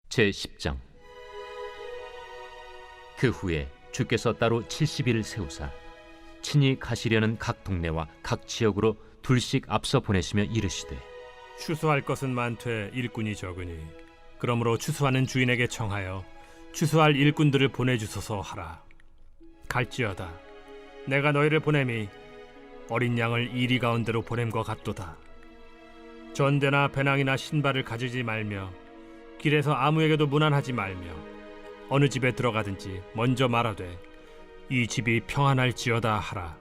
[SPEAKER 12] 제10장. 그 후에 주께서 따로 70일을 세우사 친히 가시려는 각 동네와 각 지역으로 둘씩 앞서 보내시며 이르시되
[SPEAKER 5] 추수할 것은 많되 일꾼이 적으니 그러므로 추수하는 주인에게 청하여 추수할 일꾼들을 보내주소서 하라. 갈지어다 내가 너희를 보냄이 어린 양을 이리 가운데로 보냄과 같도다. 전대나 배낭이나 신발을 가지지 말며 길에서 아무에게도 문안하지 말며 어느 집에 들어가든지 먼저 말하되 이 집이 평안할지어다 하라.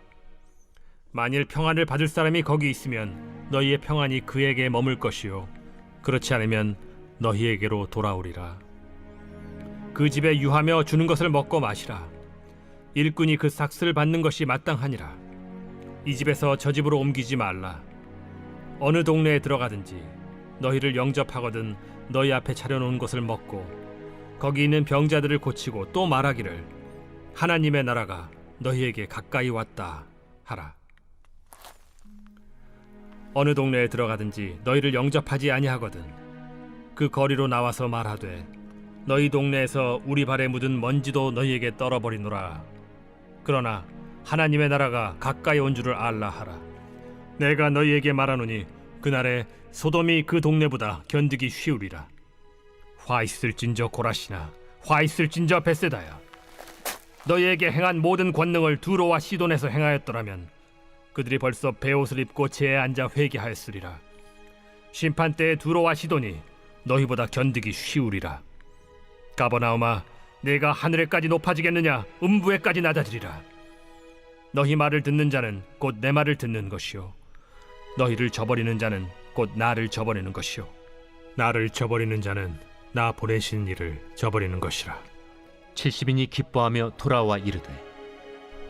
[SPEAKER 5] 만일 평안을 받을 사람이 거기 있으면 너희의 평안이 그에게 머물 것이요 그렇지 않으면 너희에게로 돌아오리라. 그 집에 유하며 주는 것을 먹고 마시라. 일꾼이 그 삭슬을 받는 것이 마땅하니라. 이 집에서 저 집으로 옮기지 말라. 어느 동네에 들어가든지 너희를 영접하거든 너희 앞에 차려놓은 것을 먹고 거기 있는 병자들을 고치고 또 말하기를 하나님의 나라가 너희에게 가까이 왔다 하라. 어느 동네에 들어가든지 너희를 영접하지 아니하거든 그 거리로 나와서 말하되 너희 동네에서 우리 발에 묻은 먼지도 너희에게 떨어버리노라. 그러나 하나님의 나라가 가까이 온 줄을 알라 하라. 내가 너희에게 말하노니 그날에 소돔이 그 동네보다 견디기 쉬우리라. 화 있을진저 고라시나 화 있을진저 벳세다야, 너희에게 행한 모든 권능을 두로와 시돈에서 행하였더라면 그들이 벌써 베옷을 입고 제에 앉아 회개하였으리라. 심판 때에 두로와 시돈이 너희보다 견디기 쉬우리라. 가버나움아, 내가 하늘에까지 높아지겠느냐? 음부에까지 낮아지리라. 너희 말을 듣는 자는 곧 내 말을 듣는 것이요, 너희를 저버리는 자는 곧 나를 저버리는 것이요, 나를 저버리는 자는 나 보내신 이를 저버리는 것이라.
[SPEAKER 12] 70인이 기뻐하며 돌아와 이르되,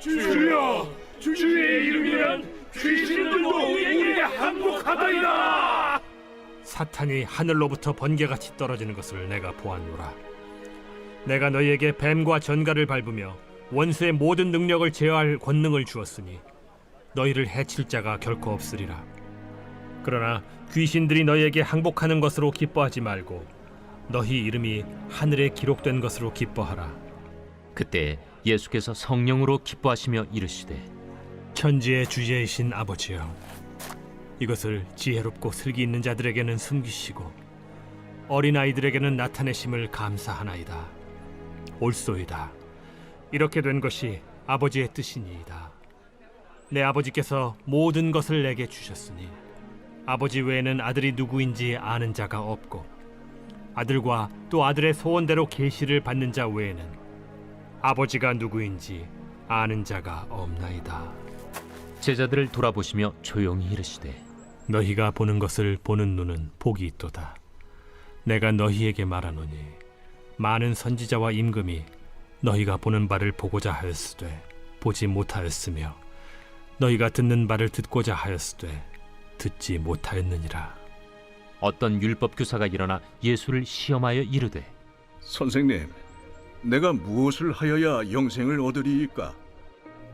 [SPEAKER 20] 주여, 주의 이름이면 귀신들도 우리에게 항복하더이다.
[SPEAKER 5] 사탄이 하늘로부터 번개같이 떨어지는 것을 내가 보았노라. 내가 너희에게 뱀과 전갈을 밟으며 원수의 모든 능력을 제어할 권능을 주었으니 너희를 해칠 자가 결코 없으리라. 그러나 귀신들이 너희에게 항복하는 것으로 기뻐하지 말고 너희 이름이 하늘에 기록된 것으로 기뻐하라.
[SPEAKER 12] 그때 예수께서 성령으로 기뻐하시며 이르시되,
[SPEAKER 5] 천지의 주제이신 아버지여, 이것을 지혜롭고 슬기 있는 자들에게는 숨기시고 어린아이들에게는 나타내심을 감사하나이다. 옳소이다. 이렇게 된 것이 아버지의 뜻이니이다. 내 아버지께서 모든 것을 내게 주셨으니 아버지 외에는 아들이 누구인지 아는 자가 없고 아들과 또 아들의 소원대로 계시를 받는 자 외에는 아버지가 누구인지 아는 자가 없나이다.
[SPEAKER 12] 제자들을 돌아보시며 조용히 이르시되,
[SPEAKER 5] 너희가 보는 것을 보는 눈은 복이 있도다. 내가 너희에게 말하노니 많은 선지자와 임금이 너희가 보는 바를 보고자 하였으되 보지 못하였으며 너희가 듣는 바를 듣고자 하였으되 듣지 못하였느니라.
[SPEAKER 12] 어떤 율법 교사가 일어나 예수를 시험하여 이르되,
[SPEAKER 1] 선생님, 내가 무엇을 하여야 영생을 얻으리이까?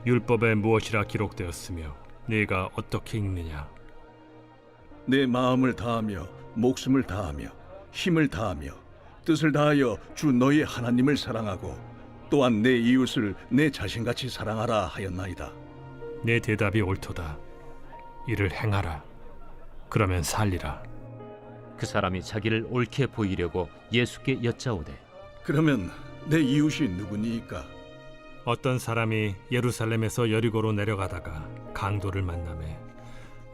[SPEAKER 5] 율법에 무엇이라 기록되었으며 네가 어떻게 읽느냐?
[SPEAKER 1] 내 마음을 다하며 목숨을 다하며 힘을 다하며 뜻을 다하여 주 너희 하나님을 사랑하고 또한 내 이웃을 내 자신같이 사랑하라 하였나이다.
[SPEAKER 5] 내 대답이 옳도다. 이를 행하라. 그러면 살리라.
[SPEAKER 12] 그 사람이 자기를 옳게 보이려고 예수께 여짜오되,
[SPEAKER 1] 그러면 내 이웃이 누구니이까?
[SPEAKER 5] 어떤 사람이 예루살렘에서 여리고로 내려가다가 강도를 만나매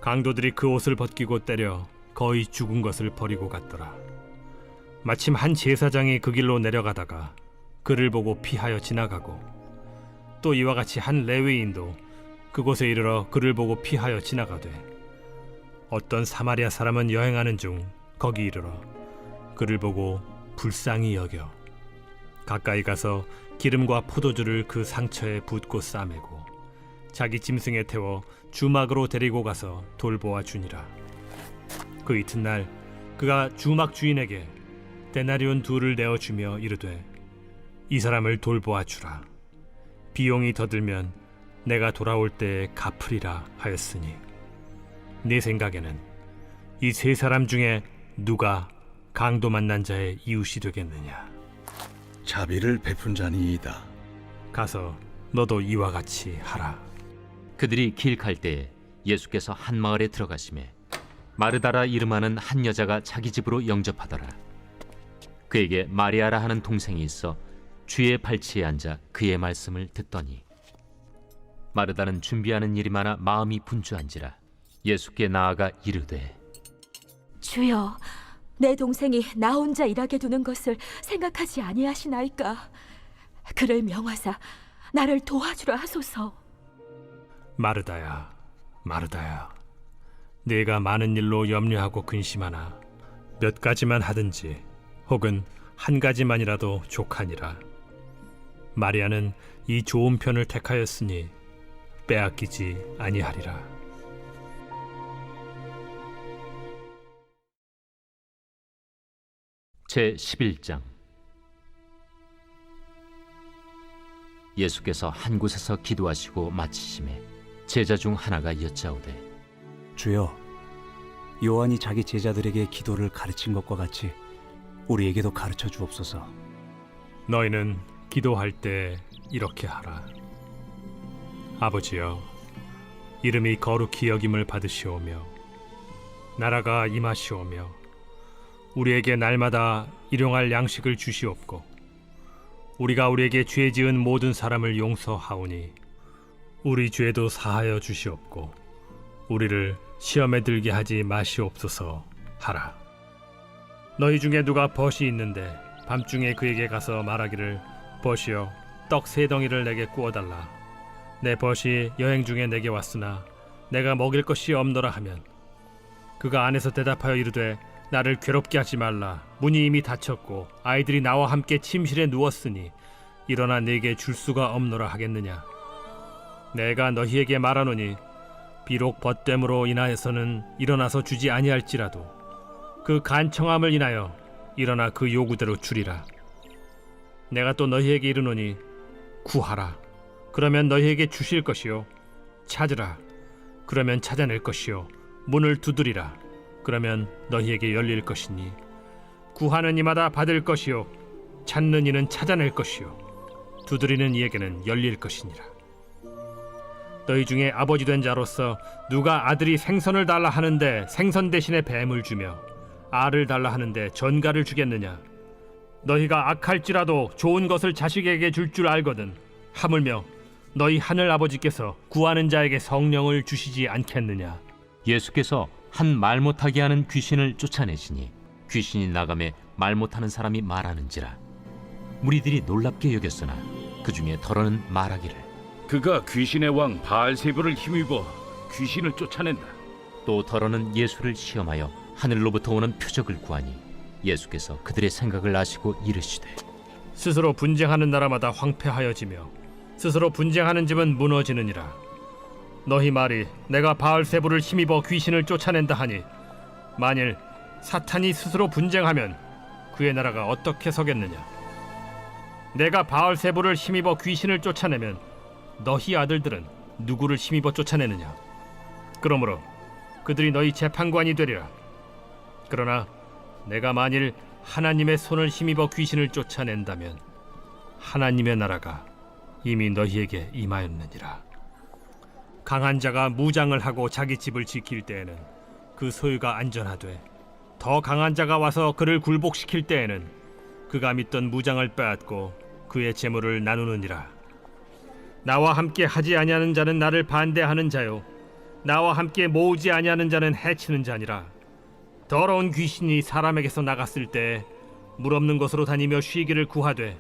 [SPEAKER 5] 강도들이 그 옷을 벗기고 때려 거의 죽은 것을 버리고 갔더라. 마침 한 제사장이 그 길로 내려가다가 그를 보고 피하여 지나가고 또 이와 같이 한 레위인도 그곳에 이르러 그를 보고 피하여 지나가되 어떤 사마리아 사람은 여행하는 중 거기 이르러 그를 보고 불쌍히 여겨 가까이 가서 기름과 포도주를 그 상처에 붓고 싸매고 자기 짐승에 태워 주막으로 데리고 가서 돌보아 주니라. 그 이튿날 그가 주막 주인에게 데나리온 2를 내어주며 이르되, 이 사람을 돌보아 주라. 비용이 더 들면 내가 돌아올 때에 갚으리라 하였으니 네 생각에는 이 세 사람 중에 누가 강도 만난 자의 이웃이 되겠느냐?
[SPEAKER 1] 자비를 베푼 자니이다.
[SPEAKER 5] 가서 너도 이와 같이 하라.
[SPEAKER 12] 그들이 길 갈 때에 예수께서 한 마을에 들어가시매 마르다라 이름하는 한 여자가 자기 집으로 영접하더라. 그에게 마리아라 하는 동생이 있어 주의 발치에 앉아 그의 말씀을 듣더니 마르다는 준비하는 일이 많아 마음이 분주한지라 예수께 나아가 이르되,
[SPEAKER 8] 주여, 내 동생이 나 혼자 일하게 두는 것을 생각하지 아니하시나이까? 그를 명하사 나를 도와주라 하소서.
[SPEAKER 5] 마르다야, 마르다야, 네가 많은 일로 염려하고 근심하나 몇 가지만 하든지 혹은 한 가지만이라도 족하니라. 마리아는 이 좋은 편을 택하였으니 빼앗기지 아니하리라.
[SPEAKER 12] 제 11장. 예수께서 한 곳에서 기도하시고 마치심에 제자 중 하나가 여짜오되,
[SPEAKER 3] 주여, 요한이 자기 제자들에게 기도를 가르친 것과 같이 우리에게도 가르쳐 주옵소서.
[SPEAKER 5] 너희는 기도할 때 이렇게 하라. 아버지여, 이름이 거룩히 여김을 받으시오며 나라가 임하시오며 우리에게 날마다 일용할 양식을 주시옵고 우리가 우리에게 죄 지은 모든 사람을 용서하오니 우리 죄도 사하여 주시옵고 우리를 시험에 들게 하지 마시옵소서 하라. 너희 중에 누가 벗이 있는데 밤중에 그에게 가서 말하기를 벗이여 떡 3덩이를 내게 구워달라. 내 벗이 여행 중에 내게 왔으나 내가 먹일 것이 없노라 하면 그가 안에서 대답하여 이르되 나를 괴롭게 하지 말라. 문이 이미 닫혔고 아이들이 나와 함께 침실에 누웠으니 일어나 네게 줄 수가 없노라 하겠느냐. 내가 너희에게 말하노니 비록 벗됨으로 인하여서는 일어나서 주지 아니할지라도 그 간청함을 인하여 일어나 그 요구대로 주리라. 내가 또 너희에게 이르노니 구하라. 그러면 너희에게 주실 것이요. 찾으라. 그러면 찾아낼 것이요. 문을 두드리라. 그러면 너희에게 열릴 것이니 구하는 이마다 받을 것이요. 찾는 이는 찾아낼 것이요. 두드리는 이에게는 열릴 것이니라. 너희 중에 아버지 된 자로서 누가 아들이 생선을 달라 하는데 생선 대신에 뱀을 주며 알을 달라 하는데 전갈을 주겠느냐. 너희가 악할지라도 좋은 것을 자식에게 줄 줄 알거든 하물며 너희 하늘 아버지께서 구하는 자에게 성령을 주시지 않겠느냐.
[SPEAKER 12] 예수께서 한 말 못하게 하는 귀신을 쫓아내시니 귀신이 나가매 말 못하는 사람이 말하는지라. 무리들이 놀랍게 여겼으나 그 중에 더러는 말하기를
[SPEAKER 2] 그가 귀신의 왕 바알세불을 힘입어 귀신을 쫓아낸다.
[SPEAKER 12] 또 더러는 예수를 시험하여 하늘로부터 오는 표적을 구하니 예수께서 그들의 생각을 아시고 이르시되
[SPEAKER 5] 스스로 분쟁하는 나라마다 황폐하여지며 스스로 분쟁하는 집은 무너지느니라. 너희 말이 내가 바알세불을 힘입어 귀신을 쫓아낸다 하니 만일 사탄이 스스로 분쟁하면 그의 나라가 어떻게 서겠느냐. 내가 바알세불을 힘입어 귀신을 쫓아내면 너희 아들들은 누구를 힘입어 쫓아내느냐. 그러므로 그들이 너희 재판관이 되리라. 그러나 내가 만일 하나님의 손을 힘입어 귀신을 쫓아낸다면 하나님의 나라가 이미 너희에게 임하였느니라. 강한 자가 무장을 하고 자기 집을 지킬 때에는 그 소유가 안전하되 더 강한 자가 와서 그를 굴복시킬 때에는 그가 믿던 무장을 빼앗고 그의 재물을 나누느니라. 나와 함께 하지 아니하는 자는 나를 반대하는 자요 나와 함께 모으지 아니하는 자는 해치는 자니라. 더러운 귀신이 사람에게서 나갔을 때 물 없는 곳으로 다니며 쉬기를 구하되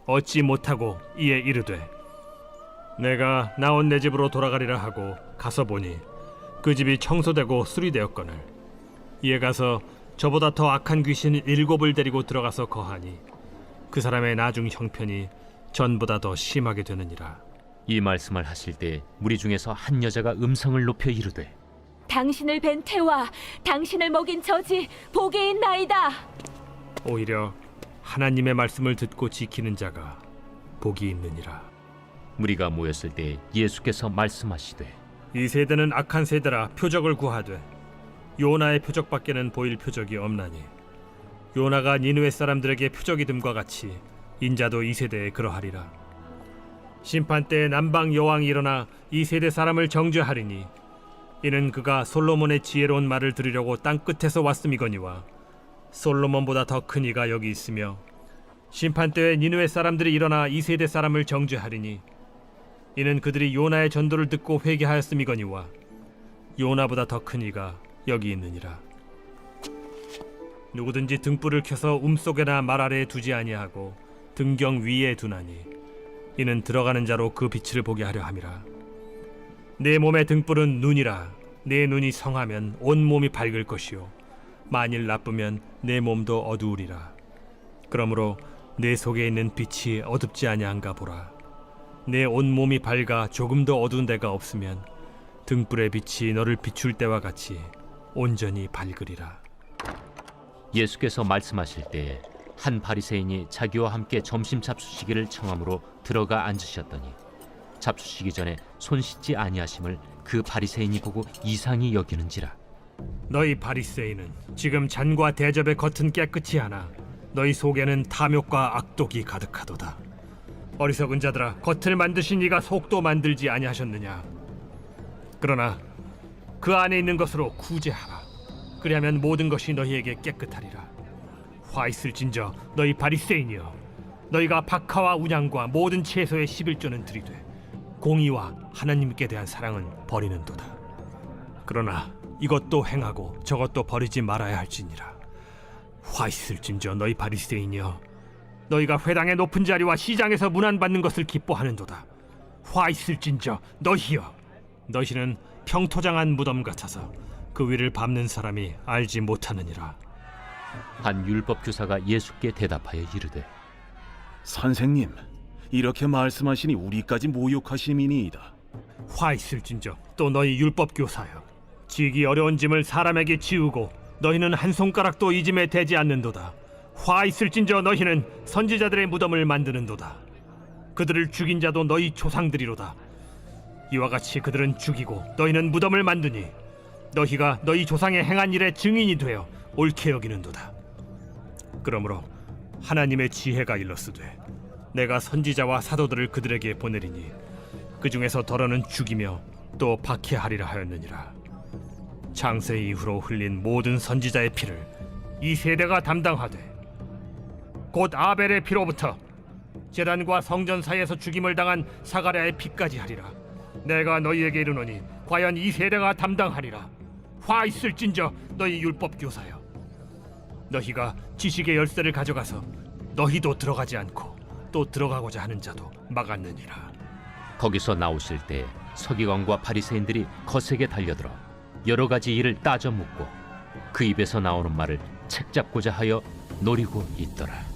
[SPEAKER 5] 얻지 못하고 이에 이르되 내가 나온 내 집으로 돌아가리라 하고 가서 보니 그 집이 청소되고 수리되었거늘 이에 가서 저보다 더 악한 귀신 7을 데리고 들어가서 거하니 그 사람의 나중 형편이 전보다 더 심하게 되느니라.
[SPEAKER 12] 이 말씀을 하실 때 무리 중에서 한 여자가 음성을 높여 이르되
[SPEAKER 8] 당신을 뵌 태와 당신을 먹인 저지 복이 있나이다.
[SPEAKER 5] 오히려 하나님의 말씀을 듣고 지키는 자가 복이 있느니라.
[SPEAKER 12] 무리가 모였을 때 예수께서 말씀하시되
[SPEAKER 5] 이 세대는 악한 세대라 표적을 구하되 요나의 표적밖에는 보일 표적이 없나니 요나가 니느웨 사람들에게 표적이 됨과 같이 인자도 이 세대에 그러하리라. 심판 때에 남방 여왕이 일어나 이 세대 사람을 정죄하리니 이는 그가 솔로몬의 지혜로운 말을 들으려고 땅 끝에서 왔음이거니와 솔로몬보다 더 큰 이가 여기 있으며 심판 때에 니느웨 사람들이 일어나 이 세대 사람을 정죄하리니 이는 그들이 요나의 전도를 듣고 회개하였음이거니와 요나보다 더 큰 이가 여기 있느니라. 누구든지 등불을 켜서 움속에나 말 아래에 두지 아니하고 등경 위에 두나니 이는 들어가는 자로 그 빛을 보게 하려 함이라. 내 몸의 등불은 눈이라. 내 눈이 성하면 온 몸이 밝을 것이요 만일 나쁘면 내 몸도 어두우리라. 그러므로 내 속에 있는 빛이 어둡지 아니한가 보라. 내 온 몸이 밝아 조금도 어두운 데가 없으면 등불의 빛이 너를 비출 때와 같이 온전히 밝으리라.
[SPEAKER 12] 예수께서 말씀하실 때에 한 바리새인이 자기와 함께 점심 잡수시기를 청함으로 들어가 앉으셨더니 잡수시기 전에 손 씻지 아니하심을 그 바리새인이 보고 이상히 여기는지라.
[SPEAKER 5] 너희 바리새인은 지금 잔과 대접의 겉은 깨끗이 하나 너희 속에는 탐욕과 악독이 가득하도다. 어리석은 자들아, 겉을 만드신 이가 속도 만들지 아니하셨느냐. 그러나 그 안에 있는 것으로 구제하라. 그리하면 모든 것이 너희에게 깨끗하리라. 화 있을진저 너희 바리새인이여, 너희가 박하와 운양과 모든 채소의 11조는 드리되 공의와 하나님께 대한 사랑은 버리는도다. 그러나 이것도 행하고 저것도 버리지 말아야 할지니라. 화 있을진저 너희 바리새인이여, 너희가 회당의 높은 자리와 시장에서 문안받는 것을 기뻐하는도다. 화 있을진저 너희여, 너희는 평토장한 무덤 같아서 그 위를 밟는 사람이 알지 못하느니라.
[SPEAKER 12] 한 율법 교사가 예수께 대답하여 이르되,
[SPEAKER 10] 선생님, 이렇게 말씀하시니 우리까지 모욕하심이니이다.
[SPEAKER 5] 화 있을진저 또 너희 율법 교사여, 지기 어려운 짐을 사람에게 지우고 너희는 한 손가락도 이 짐에 대지 않는도다. 화 있을진저 너희는 선지자들의 무덤을 만드는도다. 그들을 죽인 자도 너희 조상들이로다. 이와 같이 그들은 죽이고 너희는 무덤을 만드니 너희가 너희 조상의 행한 일의 증인이 되어 옳게 여기는도다. 그러므로 하나님의 지혜가 일렀으되 내가 선지자와 사도들을 그들에게 보내리니 그 중에서 더러는 죽이며 또 박해하리라 하였느니라. 창세 이후로 흘린 모든 선지자의 피를 이 세대가 담당하되 곧 아벨의 피로부터 제단과 성전 사이에서 죽임을 당한 사가랴의 피까지 하리라. 내가 너희에게 이르노니 과연 이 세대가 담당하리라. 화 있을진저 너희 율법 교사여, 너희가 지식의 열쇠를 가져가서 너희도 들어가지 않고 또 들어가고자 하는 자도 막았느니라.
[SPEAKER 12] 거기서 나오실 때 서기관과 바리새인들이 거세게 달려들어 여러 가지 일을 따져 묻고 그 입에서 나오는 말을 책잡고자 하여 노리고 있더라.